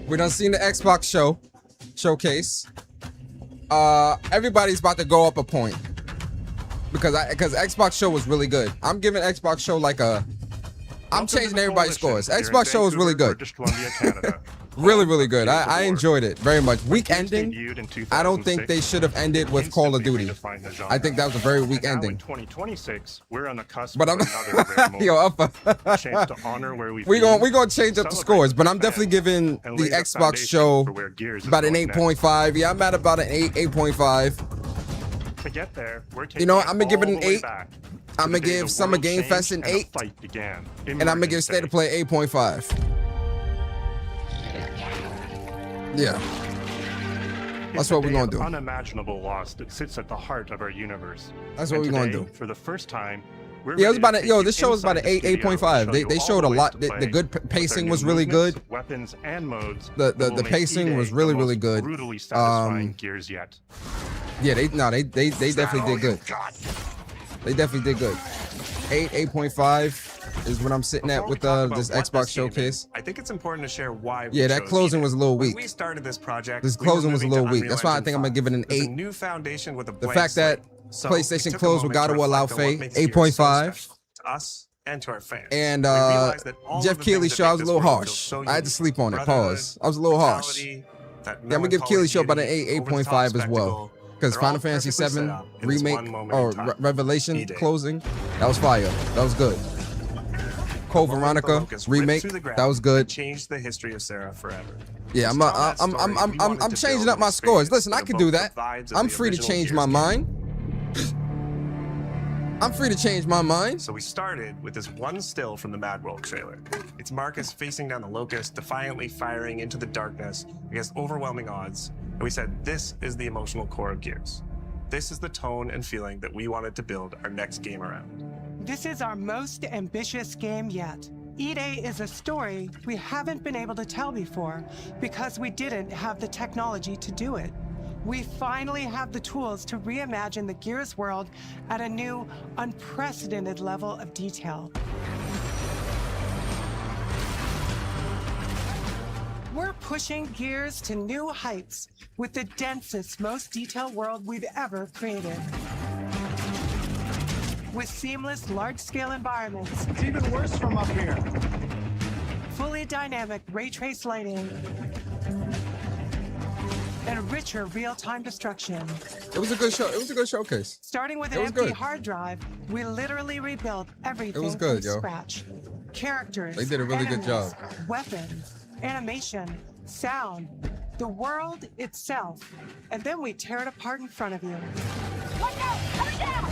We done seen the Xbox showcase. Everybody's about to go up a point. Because Xbox show was really good. I'm giving Xbox show like a... I'm changing everybody's scores. Xbox show was really good. really good. I enjoyed it very much. Weak ending. I don't think they should have ended with Call of Duty. I think that was a very weak ending. In 2026, we're on the cusp but of another chance to honor where we've we're gonna change up the scores, but I'm definitely giving the Xbox show about an 8.5. Yeah, I'm at about an 8.5. To get there, we're taking you know, I'm gonna give it an 8. back. I'm gonna give Summer Game Fest an 8. And I'm gonna give State of Play 8.5. Yeah. That's what we're gonna do. Unimaginable loss that sits at the heart of our universe. That's what we're gonna do. For the first time, yeah, it was about this show was about an 8.5. They showed a lot. The good pacing was really good. Weapons and modes. The pacing was really good. Brutally satisfying Gears yet. Yeah, they definitely did good. They definitely did good. 8.5 is what I'm sitting at with this Xbox showcase. I think it's important to share why. Yeah, that closing was a little weak. When we started this project, this closing was a little weak. That's why I think I'm gonna give it an 8. A new foundation with a the fact that PlayStation closed with God of War Lao Fei, 8.5. To us and to our fans. And Jeff Keighley show, I was a little harsh. I had to sleep on it. Pause. I was a little harsh. Yeah, I'm gonna give Keighley show about an 8.5 as well. Because Final Fantasy VII remake or Revelation closing, that was fire. That was good. Code Veronica remake, that was good. Changed the history of Sarah forever. Yeah, I'm changing up my scores. Listen, I can do that. I'm free to change my mind. I'm free to change my mind. So we started with this one still from the Mad World trailer. It's Marcus facing down the Locust, defiantly firing into the darkness against overwhelming odds. And we said, this is the emotional core of Gears. This is the tone and feeling that we wanted to build our next game around. This is our most ambitious game yet. E-Day is a story we haven't been able to tell before because we didn't have the technology to do it. We finally have the tools to reimagine the Gears world at a new, unprecedented level of detail. We're pushing Gears to new heights with the densest, most detailed world we've ever created. With seamless, large-scale environments. It's even worse from up here. Fully dynamic ray-trace lighting. And richer real-time destruction. It was a good show. It was a good showcase. Starting with It an was empty good. hard drive, we literally rebuilt everything was good, from yo. scratch. Characters, They did a really good job. enemies, weapons, animation, sound, the world itself. And then we tear it apart in front of you. Watch out! Coming down!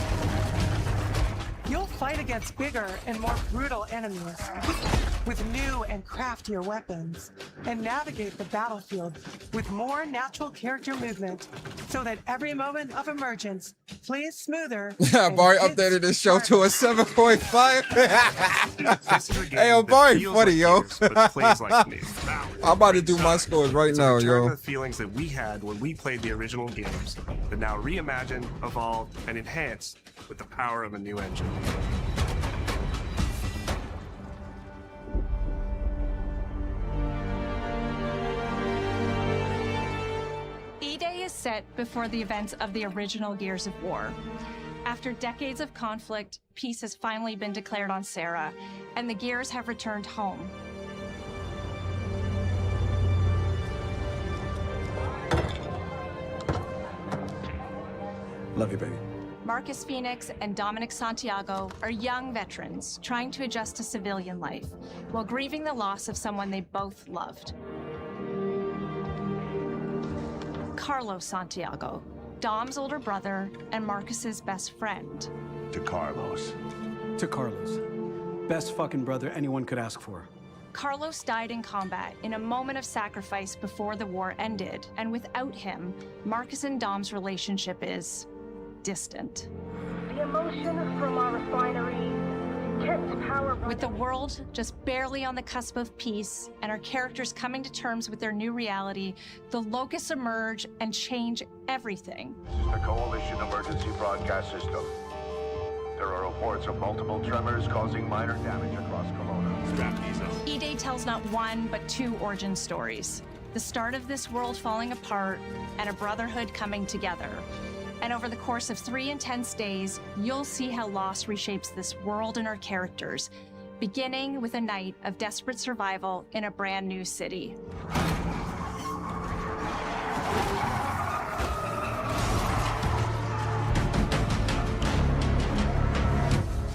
You'll fight against bigger and more brutal enemies with new and craftier weapons and navigate the battlefield with more natural character movement so that every moment of emergence plays smoother. Yeah, Barry updated this show to a 7.5. Hey, yo, Barry, funny, yo. I'm about to do my scores right It's now, a return yo. to the feelings that we had when we played the original games, but now reimagined, evolved, and enhanced with the power of a new engine. E-Day is set before the events of the original Gears of War. After decades of conflict, peace has finally been declared on Serra, and the Gears have returned home. Love you, baby. Marcus Phoenix and Dominic Santiago are young veterans trying to adjust to civilian life while grieving the loss of someone they both loved. Carlos Santiago, Dom's older brother and Marcus's best friend. To Carlos. To Carlos. Best fucking brother anyone could ask for. Carlos died in combat in a moment of sacrifice before the war ended, and without him, Marcus and Dom's relationship is distant. The emotions from our refinery kept power. With the world just barely on the cusp of peace and our characters coming to terms with their new reality, the Locusts emerge and change everything. The Coalition Emergency Broadcast System. There are reports of multiple tremors causing minor damage across Kelowna. Strap these up. E-Day tells not one, but two origin stories. The start of this world falling apart and a brotherhood coming together. And over the course of 3 intense days, you'll see how loss reshapes this world and our characters, beginning with a night of desperate survival in a brand new city.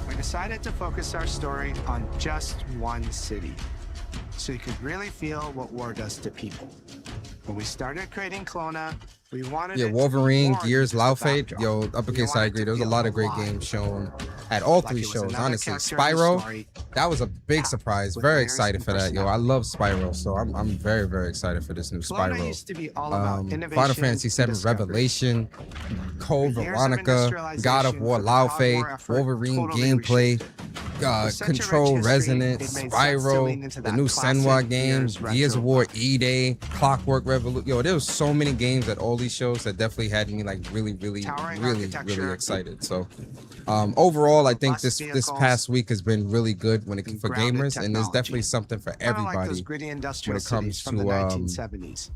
We decided to focus our story on just one city, so you could really feel what war does to people. When we started creating Kelowna, we wanted Yeah, it to be Wolverine, more than Gears, just a Laufade. backdrop. Yo, We uppercase, I wanted agree. to There was a feel lot of great alive. games shown at all Like three it was shows. another Honestly, character in the Spyro, story. that was a big surprise. with Very layers excited and for that, yo. I love Spyro, so I'm very, very excited for this new Kelowna Spyro. used to be all about innovation Final Fantasy and VII discovery. Revelation, Code The years of Veronica, God of War, industrialization, the God of War Laufade, effort Wolverine totally gameplay, With such a rich Control history, Resonance, it made sense to lean Spyro, into the that new classic Senwa games, Gears Gears of retro War, E-Day, Clockwork Revolution. Yo, there was so many games at all these shows that definitely had me like really, really, Towering really architecture. excited. So overall, I think Robust this vehicles, past week has been really good when it for grounded gamers, and there's technology. definitely something for Kinda like everybody those gritty industrial when it comes cities from the to 1970s.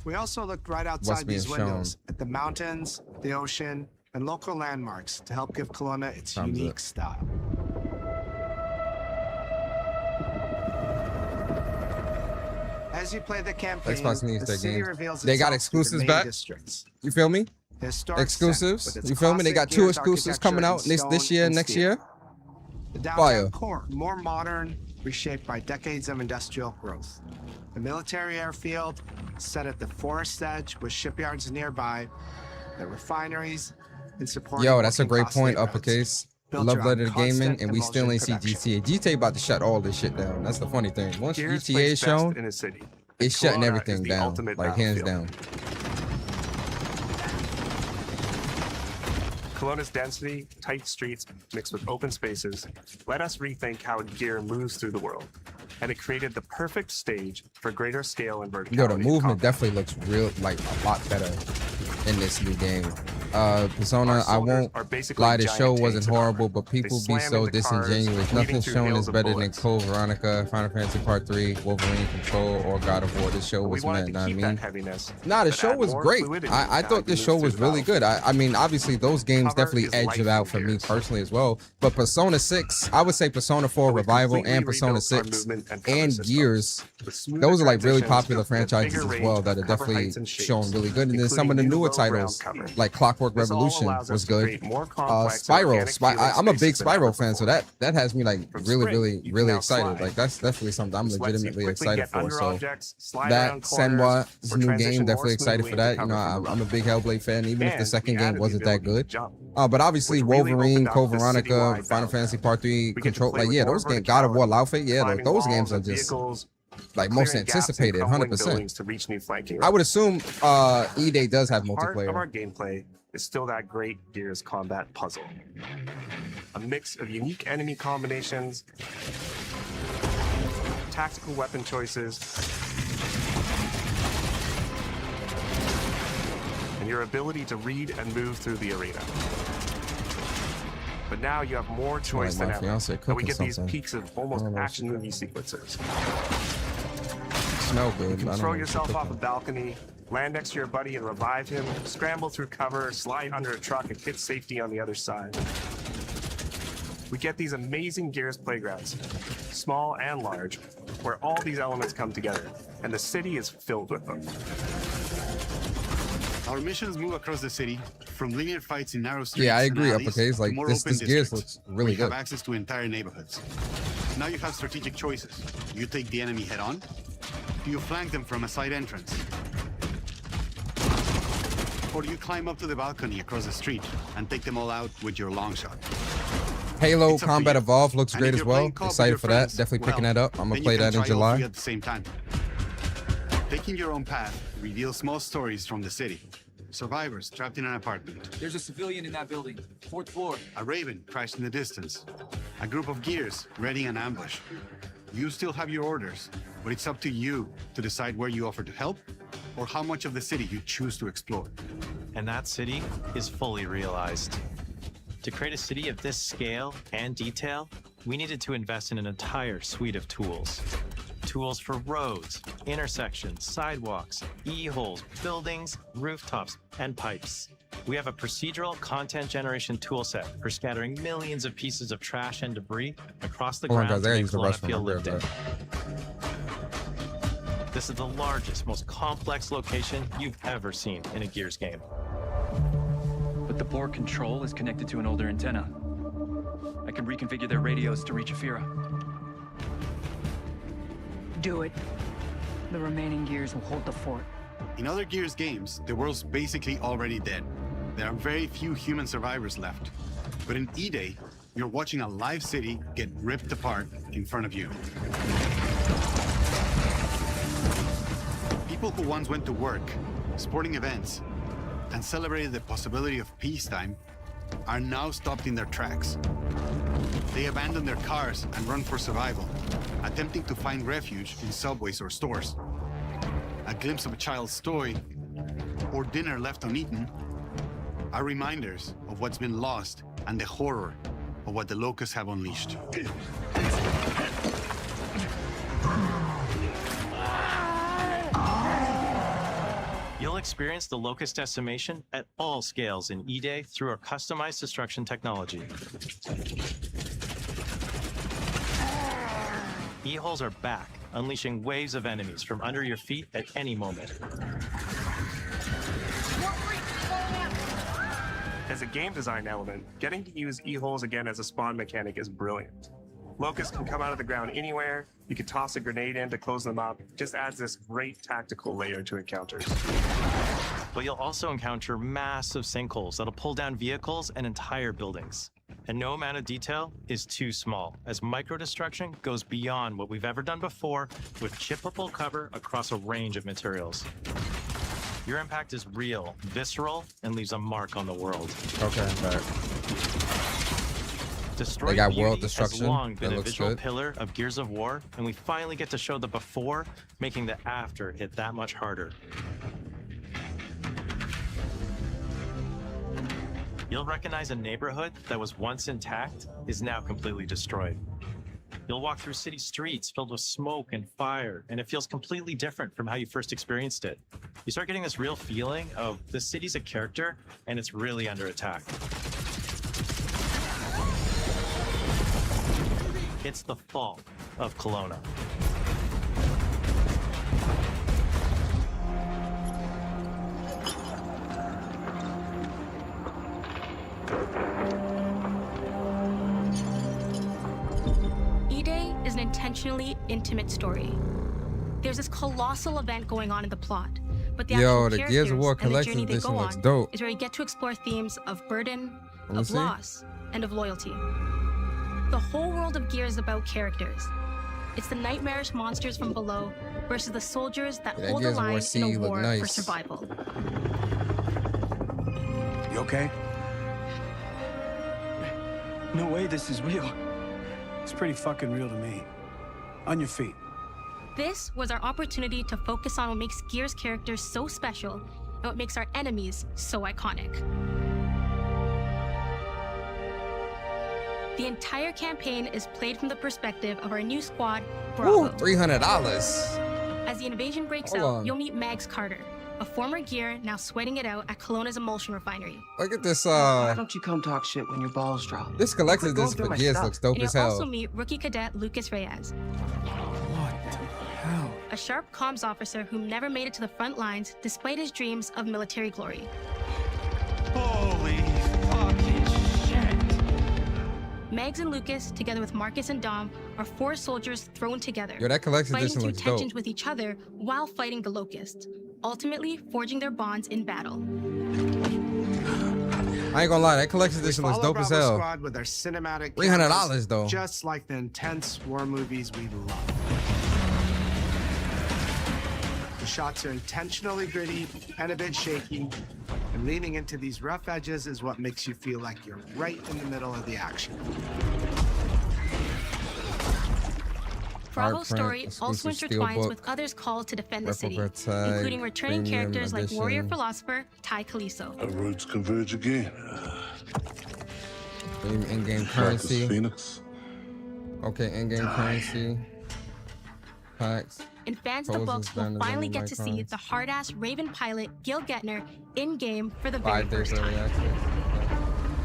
We also looked right outside being these shown. windows at the mountains, the ocean, and local landmarks to help give Kelowna its Thumbs unique up. style. As you play the campaign, Xbox needs the their city games. reveals They got itself through the exclusives main back. districts. You feel me? The historic Exclusives. center with its You feel me? They got classic 2 Gears exclusives coming out architecture in this stone year, and next steel. year. The downtown Fire. core, more modern, reshaped by decades of industrial growth. The military airfield, set at the forest edge with shipyards nearby, the refineries, and supporting Yo, that's a working great class point, neighborhoods, uppercase. built Love around letter to gaming, constant and we still ain't see emulsion GTA. GTA about to shut all this shit down. That's the funny thing. Once Gears GTA plays is best shown, in a city. it's shutting Kelowna everything is the down, ultimate like hands battlefield. down. Kelowna's density, tight streets, mixed with open spaces, let us rethink how gear moves through the world. And it created the perfect stage for greater scale and verticality. Yo, the of movement combat. definitely looks real, like a lot better in this new game. Persona, I won't are basically lie, the giant show tanks wasn't in horrible, armor. but They people be slam so into cars, disingenuous. bleeding Nothing through shown hails is of better than bullets. Code Veronica, Final Fantasy Part 3, Wolverine Control, or God of War. This show We was wanted meant, to know what I keep mean? that heaviness, Nah, the but show add was more great. fluidity I as thought you this move show through was the really good. I mean, obviously, those games Cover definitely is edge life it out in for me Gears. personally as well. But Persona 6, I would say Persona 4 Revival completely and Persona rebuilt our 6 movement and cover and systems. Gears, With smoother those are like really transitions popular and franchises bigger as range well of that are cover definitely heights and shapes, showing really good. And then some of the including newer new low-ground titles cover. like Clockwork This all Revolution allows us was to good. create more complex and Spyro, organic feeling I'm a big spaces than ever Spyro fan, so that has me like From really, spring, really, you can really now excited. slide. Like that's definitely something I'm This lets you legitimately quickly excited get for. under So objects, slide that around corners, Senwa's or new transition game, more definitely excited for smoothly that. into You know, cover from I'm a big Hellblade fan, even if the And second we game added the wasn't that ability to good. jump, But obviously which really Wolverine, opened up Code the Veronica, citywide Final Fantasy Part 3, We get to Control, play like with yeah, more those games, God of War, verticality, Laufey, yeah, climbing those walls games are and just vehicles, like most clearing gaps in anticipated, crumbling 100%. buildings to reach new flanking I would routes. assume E-Day does have Part of multiplayer. our gameplay is still that great Gears combat puzzle. A mix of unique enemy combinations, tactical weapon choices, and your ability to read and move through the arena. But now you have more choice my than ever, fiance and we cooking get these something. peaks of almost action movie sequences. Smell good. You I can don't throw know yourself what off a you're balcony, land next to your buddy and revive him, scramble through cover, slide under a truck, and hit safety on the other side. We get these amazing Gears playgrounds, small and large, where all these elements come together, and the city is filled with them. Our missions move across the city, from linear fights in narrow streets Yeah, I and agree, alleys Uppercase. to Like more this open Gears districts, looks really where you have good. access to entire neighborhoods. Now you have strategic choices. Do you take the enemy head on? Do you flank them from a side entrance? Or do you climb up to the balcony across the street and take them all out with your long shot? Halo It's up to Combat you. Evolved looks And great if as you're well. playing co-op with Excited your for that. friends, Definitely picking well, that up. I'm gonna then play you can that in try all three July. at the same time. Taking your own path reveals small stories from the city. Survivors trapped in an apartment. There's a civilian in that building. 4th floor. A raven crashed in the distance. A group of Gears readying an ambush. You still have your orders, but it's up to you to decide where you offer to help or how much of the city you choose to explore. And that city is fully realized. To create a city of this scale and detail, we needed to invest in an entire suite of tools. Tools for roads, intersections, sidewalks, e-holes, buildings, rooftops, and pipes. We have a procedural content generation toolset for scattering millions of pieces of trash and debris across the Hold on, ground guys. I to gotta make use the Kelowna restroom. feel I'll be lived right in. back. This is the largest, most complex location you've ever seen in a Gears game. But the board control is connected to an older antenna. I can reconfigure their radios to reach Afira. Do it. The remaining Gears will hold the fort. In other Gears games, the world's basically already dead. There are very few human survivors left. But in E-Day, you're watching a live city get ripped apart in front of you. People who once went to work, sporting events, and celebrated the possibility of peacetime are now stopped in their tracks. They abandon their cars and run for survival, attempting to find refuge in subways or stores. A glimpse of a child's toy or dinner left uneaten are reminders of what's been lost and the horror of what the locusts have unleashed. You'll experience the locust decimation at all scales in E-Day through our customized destruction technology. E-holes are back, unleashing waves of enemies from under your feet at any moment. As a game design element, getting to use e-holes again as a spawn mechanic is brilliant. Locusts can come out of the ground anywhere, you can toss a grenade in to close them up, just adds this great tactical layer to encounters. But you'll also encounter massive sinkholes that'll pull down vehicles and entire buildings. And no amount of detail is too small, as micro-destruction goes beyond what we've ever done before with chippable cover across a range of materials. Your impact is real, visceral, and leaves a mark on the world. Okay, back. Destroy They got Beauty world destruction. has long been That a looks visual good. pillar of Gears of War, and we finally get to show the before, making the after hit that much harder. You'll recognize a neighborhood that was once intact is now completely destroyed. You'll walk through city streets filled with smoke and fire, and it feels completely different from how you first experienced it. You start getting this real feeling of the city's a character, and it's really under attack. It's the fall of Kelowna. E-Day is an intentionally intimate story. There's this colossal event going on in the plot, but the Yo, actual the characters Gears of War and the collection journey they edition go looks on dope. is where you get to explore themes of burden, Let me of see. loss, and of loyalty. The whole world of Gears is about characters. It's the nightmarish monsters from below versus the soldiers that Yeah, that hold the Gears of War line C in a look war for nice. survival. You okay? No way this is real. It's pretty fucking real to me. On your feet. This was our opportunity to focus on what makes Gears characters so special and what makes our enemies so iconic. The entire campaign is played from the perspective of our new squad, Bravo. Ooh, $300. As the invasion breaks Hold out, on. you'll meet Mags Carter, a former Gear now sweating it out at Kelowna's emulsion refinery. Look at this. Why don't you come talk shit when your balls drop? This collector's Quit going edition through for my Gears stuff. looks dope And as you'll hell. also meet rookie cadet Lucas Reyes. Hell. A sharp comms officer who never made it to the front lines despite his dreams of military glory. Holy fucking shit. Mags and Lucas, together with Marcus and Dom, are 4 soldiers thrown together, Yo, that collector's fighting edition through looks tensions dope. with each other while fighting the Locust, ultimately forging their bonds in battle. I ain't gonna lie, that collector's edition looks Follow dope as Bravo hell. Squad with their cinematic $300 cameras, though. Just like the intense war movies we love. The shots are intentionally gritty and a bit shaky, and leaning into these rough edges is what makes you feel like you're right in the middle of the action. Bravo's Hard print, story also exclusive intertwines steelbook, with others called to defend the city, replica tag, including returning premium characters like warrior edition. philosopher Ty Kaliso. Our roads converge again. In-game Marcus currency. Phoenix. Okay, in-game currency. Packs. And fans of the Poses, books will banners, finally and get to see icons. the hard-ass Raven pilot Gil Gettner in-game for the very 5 days first early time. access.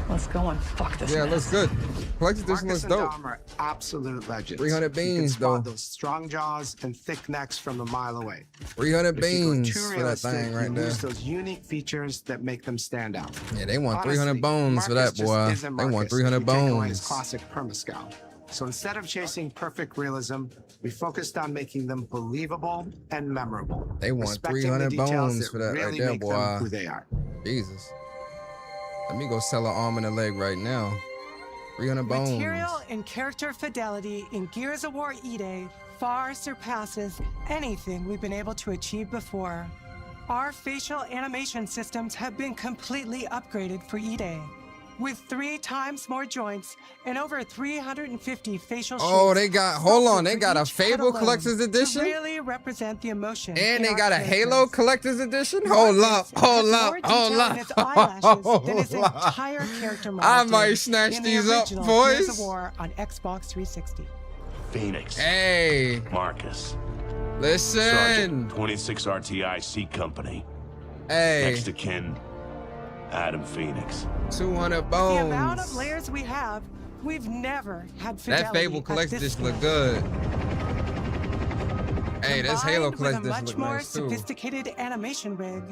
Let's go and fuck this Yeah, it mess. looks good. Collector's edition Marcus looks and dope. Dom are absolute legends. 300 You can beans, spot though. those strong jaws and thick necks from a mile away. 300 If you go beans too for that realistic, thing right you there. lose those unique features that make them stand out. Yeah, they want Honestly, 300 bones for Marcus that, just boy. isn't They want Marcus. 300 We take away his bones. classic permascal. So instead of chasing perfect realism, we focused on making them believable and memorable. They want respecting 300 the details bones for that right really there, make boy. them who they are. Jesus. Let me go sell an arm and a leg right now. 300 bones. Material and character fidelity in Gears of War E-Day far surpasses anything we've been able to achieve before. Our facial animation systems have been completely upgraded for E-Day, with 3 times more joints and over 350 facial Oh, shapes they got, hold on, they sculpted got for a each head Fable alone Collector's to Edition? really represent the emotion. And in they our got a characters. Halo Collector's Edition? Hold up, hold up, hold In its up. eyelashes than his Hold up. entire character model I did might snatch in the these up, original Gears boys. of War on Xbox 360. Phoenix. Hey. Marcus. Listen. Sergeant, 26 RTI C Company. Hey. Next to kin, Adam Phoenix. 200 The amount of bones. layers we have, we've never had fidelity That Fable at Collector's this Edition look scale. good. Hey, this Halo Combined with a Collector's Edition much look more nice too. sophisticated animation rig,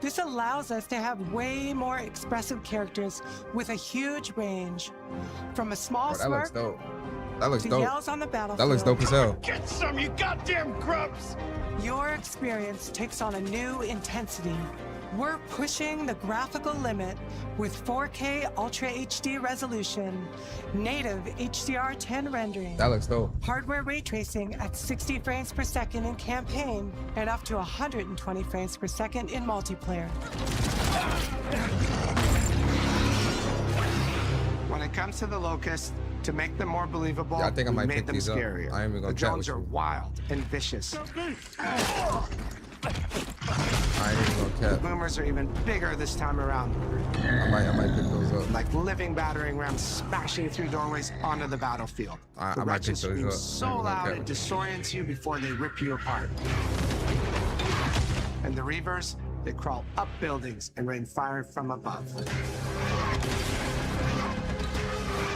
this allows us to have way more expressive characters with a huge range. From a small Oh, that looks smirk dope. That looks to dope. yells on the battlefield. That looks dope as hell. Get some, you goddamn grubs! Your experience takes on a new intensity. We're pushing the graphical limit with 4K Ultra HD resolution, native HDR10 rendering, That looks dope. hardware ray tracing at 60 frames per second in campaign, and up to 120 frames per second in multiplayer. When it comes to the Locust, to make them more believable, Yeah, I think I we might made pick them these up. scarier. I ain't even gonna The chat drones with are you. wild and vicious. I ain't gonna The cap. boomers are even bigger this time around. I might pick those up. Like living battering rams smashing through doorways onto the battlefield. I The might pick wretches those scream up. so I ain't gonna loud cap. it disorients you before they rip you apart. And the Reavers, they crawl up buildings and rain fire from above.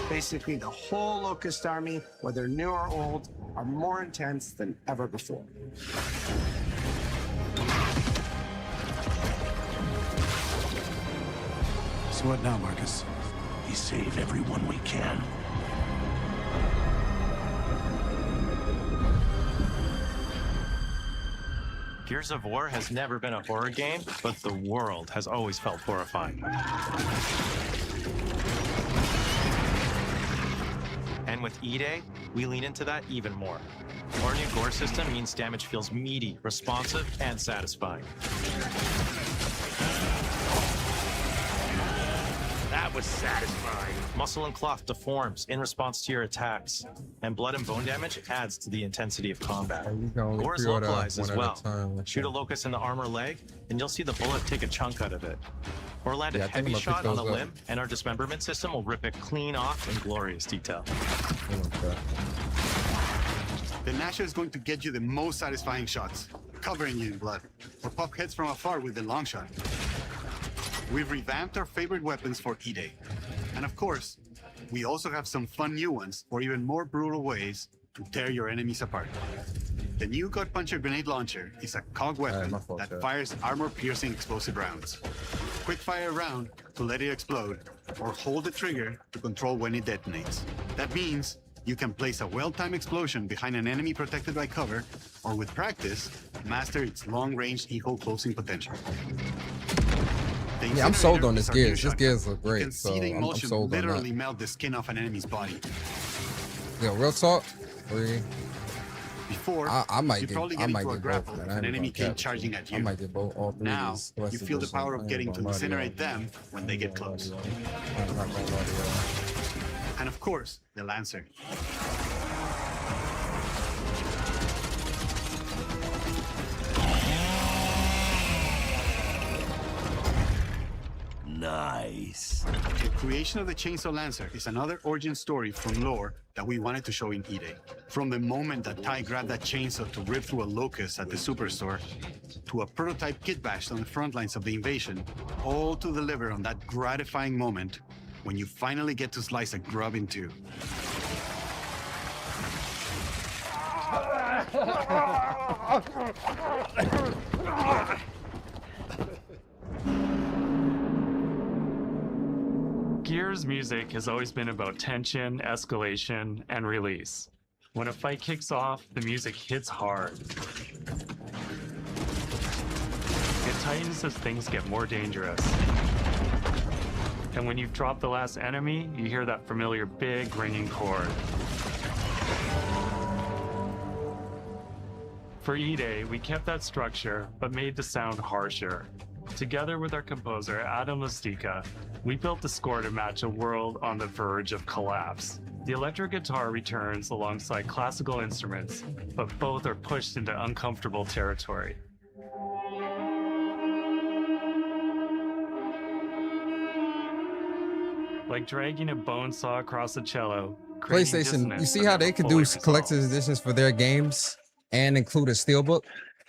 Basically, the whole Locust army, whether new or old, are more intense than ever before. So what now, Marcus? We save everyone we can. Gears of War has never been a horror game, but the world has always felt horrifying. And with E-Day, we lean into that even more. Our new gore system means damage feels meaty, responsive, and satisfying. That was satisfying. Muscle and cloth deforms in response to your attacks, and blood and bone damage adds to the intensity of combat. You can only Gore is pre-order localized as one at a well. time. Shoot a locust in the armor leg, and you'll see the bullet take a chunk out of it. Or land a Yeah, I think heavy I'm gonna shot pick on a those up. limb, and our dismemberment system will rip it clean off in glorious detail. The Nasha is going to get you the most satisfying shots, covering you in blood, or pop heads from afar with the long shot. We've revamped our favorite weapons for E-Day. And of course, we also have some fun new ones for even more brutal ways to tear your enemies apart. The new Gut Puncher grenade launcher is a cog weapon that fires armor-piercing explosive rounds. Quick fire a round to let it explode, or hold the trigger to control when it detonates. That means you can place a well-timed explosion behind an enemy protected by cover, or with practice, master its long-range eco closing potential. The Yeah, I'm sold Incinerator on is this our new gears. This shotgun. gears look You great, can so see the I'm emulsion sold on literally that. melt the skin off an enemy's body. Yo, real talk. Before, I might you get, probably I get might into a get grapple both, man. if I an ain't enemy gonna came cap. charging at you. I might get both, all three Now, of these. The rest you of feel the this, power I of ain't getting to gonna lie to y'all. incinerate them when they get close. I'm not gonna lie to y'all. And of course, the Lancer. Nice. The creation of the Chainsaw Lancer is another origin story from lore that we wanted to show in E-Day. From the moment that Ty grabbed that chainsaw to rip through a locust at the superstore, to a prototype kit bashed on the front lines of the invasion, all to deliver on that gratifying moment when you finally get to slice a grub in two. Gears music has always been about tension, escalation, and release. When a fight kicks off, the music hits hard. It tightens as things get more dangerous. And when you've dropped the last enemy, you hear that familiar big ringing chord. For E-Day, we kept that structure, but made the sound harsher. Together with our composer, Adam Lustica, we built the score to match a world on the verge of collapse. The electric guitar returns alongside classical instruments, but both are pushed into uncomfortable territory. Like dragging a bone saw across a cello. creating PlayStation, you dissonance see that how never they can fully do collector's editions for their games and include a steelbook?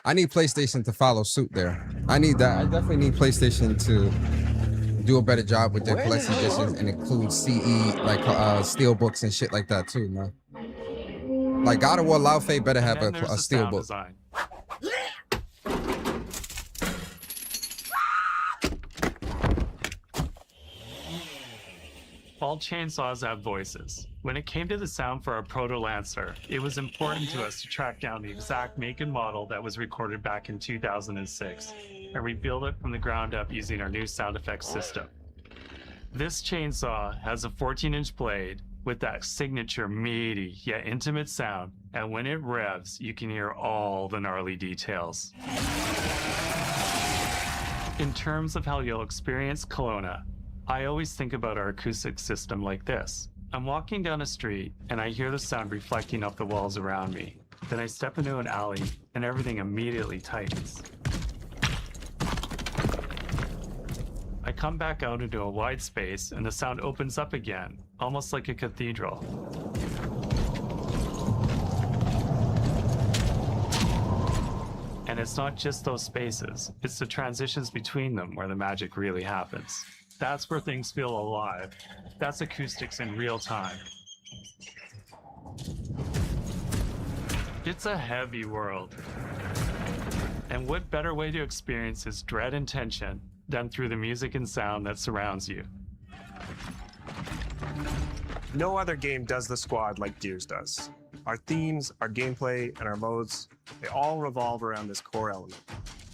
I need PlayStation to follow suit there. I need that. I definitely need PlayStation to do a better job with their collector's editions and include CE, like steelbooks and shit like that too, man. Like God of War Lao Fei better have a steelbook. All chainsaws have voices. When it came to the sound for our Proto Lancer, it was important to us to track down the exact make and model that was recorded back in 2006 and rebuild it from the ground up using our new sound effects system. This chainsaw has a 14-inch blade with that signature meaty yet intimate sound, and when it revs, you can hear all the gnarly details. In terms of how you'll experience Kelowna, I always think about our acoustic system like this. I'm walking down a street and I hear the sound reflecting off the walls around me. Then I step into an alley and everything immediately tightens. I come back out into a wide space and the sound opens up again, almost like a cathedral. And it's not just those spaces, it's the transitions between them where the magic really happens. That's where things feel alive. That's acoustics in real time. It's a heavy world. And what better way to experience its dread and tension than through the music and sound that surrounds you? No other game does the squad like Gears does. Our themes, our gameplay, and our modes, they all revolve around this core element.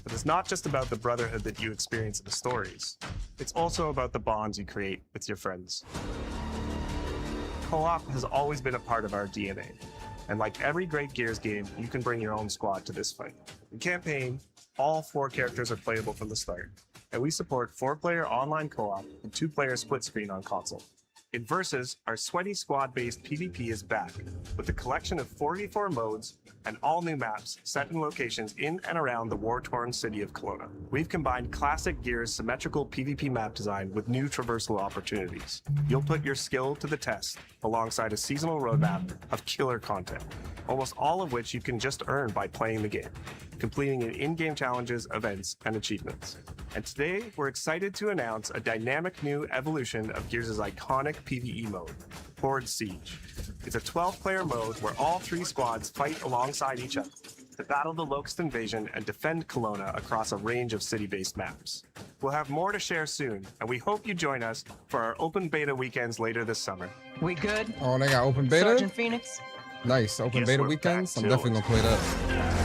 But it's not just about the brotherhood that you experience in the stories. It's also about the bonds you create with your friends. Co-op has always been a part of our DNA. And like every great Gears game, you can bring your own squad to this fight. In campaign, all 4 characters are playable from the start. And we support 4-player online co-op and 2-player split screen on console. In Versus, our sweaty squad-based PvP is back, with a collection of 44 modes and all new maps set in locations in and around the war-torn city of Kelowna. We've combined classic Gears' symmetrical PvP map design with new traversal opportunities. You'll put your skill to the test alongside a seasonal roadmap of killer content, almost all of which you can just earn by playing the game, completing in-game challenges, events, and achievements. And today, we're excited to announce a dynamic new evolution of Gears' iconic PvE mode, Horde Siege. It's a 12-player mode where all 3 squads fight alongside each other to battle the Locust Invasion and defend Kelowna across a range of city-based maps. We'll have more to share soon, and we hope you join us for our open beta weekends later this summer. We good? Oh, they got open beta? Sergeant Phoenix? Nice. Open Guess beta we're weekends? back I'm to definitely it. going to play that.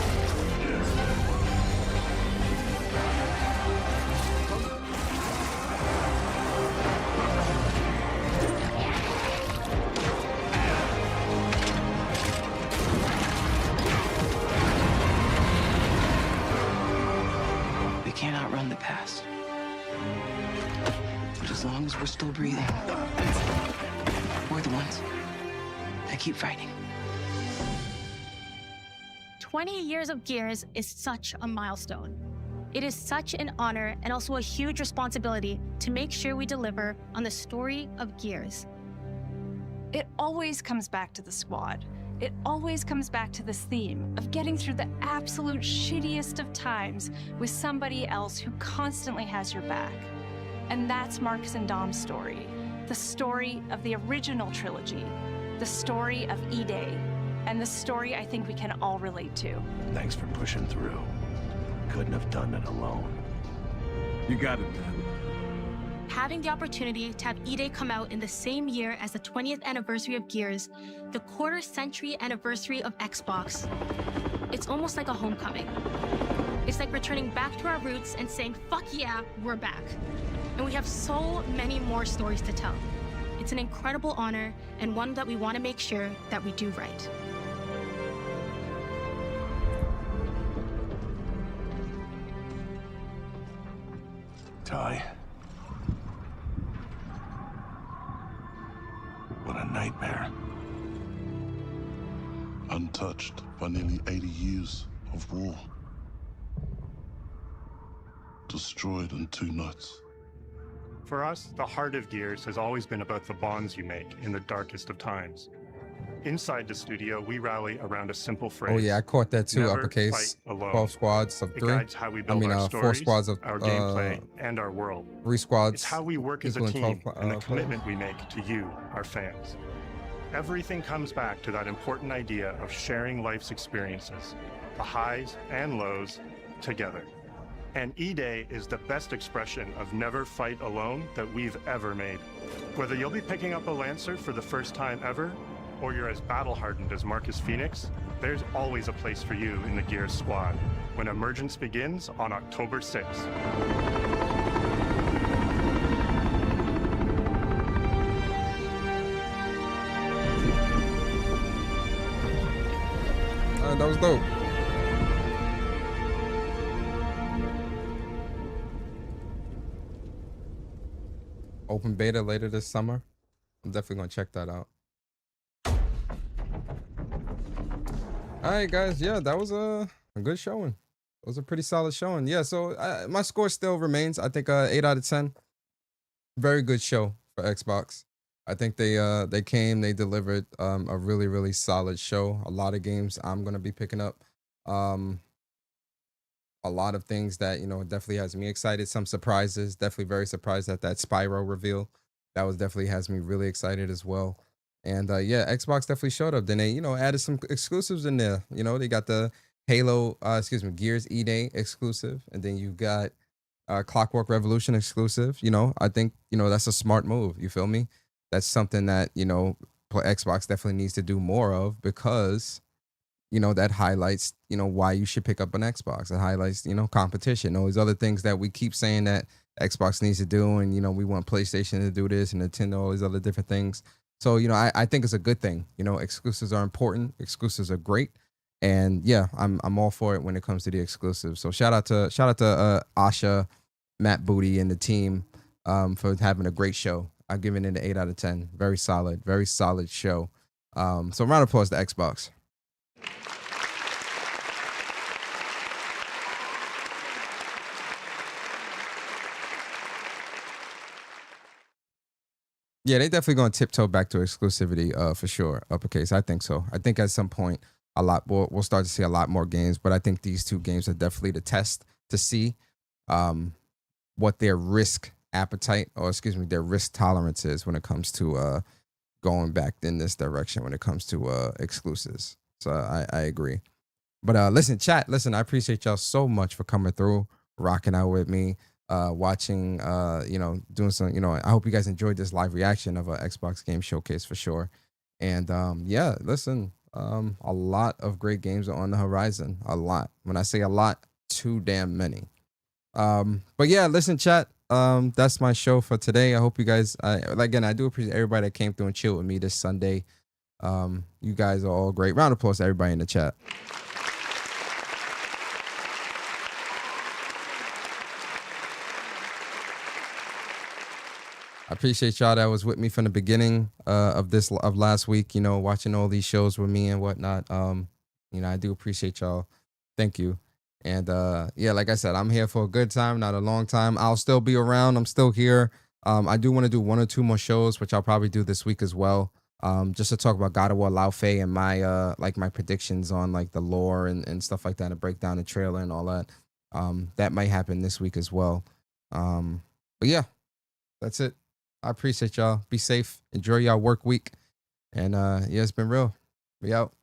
We can't outrun the past. But as long as we're still breathing, we're the ones that keep fighting. 20 years of Gears is such a milestone. It is such an honor and also a huge responsibility to make sure we deliver on the story of Gears. It always comes back to the squad. It always comes back to this theme of getting through the absolute shittiest of times with somebody else who constantly has your back. And that's Marcus and Dom's story. The story of the original trilogy. The story of E-Day. And the story I think we can all relate to. Thanks for pushing through. Couldn't have done it alone. You got it, man. Having the opportunity to have E-Day come out in the same year as the 20th anniversary of Gears, the quarter-century anniversary of Xbox, it's almost like a homecoming. It's like returning back to our roots and saying, fuck yeah, we're back. And we have so many more stories to tell. It's an incredible honor and one that we want to make sure that we do right. Ty. What a nightmare. Untouched by nearly 80 years of war. Destroyed in 2 nights. For us, the heart of Gears has always been about the bonds you make in the darkest of times. Inside the studio, we rally around a simple phrase. Oh yeah, I caught that too. Never Uppercase. fight alone. 12 squads of It 3. guides how we build our 4 stories, squads of our gameplay, and our world. 3 squads. It's how we work as a equaling team 12 and the players. commitment we make to you, our fans. Everything comes back to that important idea of sharing life's experiences, the highs and lows, together. And E-Day is the best expression of never fight alone that we've ever made. Whether you'll be picking up a Lancer for the first time ever, or you're as battle-hardened as Marcus Phoenix, there's always a place for you in the Gears squad when Emergence begins on October 6th. That was dope. Open beta later this summer. I'm definitely gonna check that out. All right, guys. Yeah, that was a good showing. It was a pretty solid showing. Yeah, so my score still remains, I think, 8 out of 10. very good show for Xbox. I think they came, they delivered a really, really solid show. A lot of games I'm gonna be picking up. Um, a lot of things that definitely has me excited. Some surprises, definitely very surprised at that Spyro reveal. That was definitely has me really excited as well. And yeah, Xbox definitely showed up. Then they added some exclusives in there. They got the Halo, Gears E-Day exclusive, and then you got Clockwork Revolution exclusive. I think that's a smart move. You feel me? That's something that Xbox definitely needs to do more of, because that highlights why you should pick up an Xbox. It highlights competition, all these other things that we keep saying that Xbox needs to do, and we want PlayStation to do this and Nintendo, all these other different things. So I think it's a good thing. Exclusives are important. Exclusives are great. And yeah, I'm all for it when it comes to the exclusives. So shout out to Asha, Matt Booty, and the team for having a great show. I'm giving it an 8 out of 10. Very solid show. So round of applause to Xbox. Yeah, they definitely going to tiptoe back to exclusivity for sure. Uppercase, I think so. I think at some point we'll start to see a lot more games, but I think these two games are definitely the test to see what their risk appetite, or their risk tolerance is when it comes to going back in this direction when it comes to exclusives. So I agree. But listen, chat, I appreciate y'all so much for coming through, rocking out with me, watching, doing some, I hope you guys enjoyed this live reaction of a Xbox Game Showcase for sure. And yeah, listen, a lot of great games are on the horizon. A lot. When I say a lot, too damn many. But yeah, listen, chat. That's my show for today. I hope you guys, again, I do appreciate everybody that came through and chilled with me this Sunday. You guys are all great. Round of applause to everybody in the chat. I appreciate y'all that was with me from the beginning of last week, watching all these shows with me and whatnot. I do appreciate y'all. Thank you. And yeah, like I said, I'm here for a good time, not a long time. I'll still be around. I'm still here. I do want to do 1 or 2 more shows, which I'll probably do this week as well. Just to talk about God of War Lao Fei and my my predictions on like the lore and stuff like that, and break down the trailer and all that. That might happen this week as well. But yeah, that's it. I appreciate y'all. Be safe. Enjoy y'all work week. And yeah, it's been real. We out.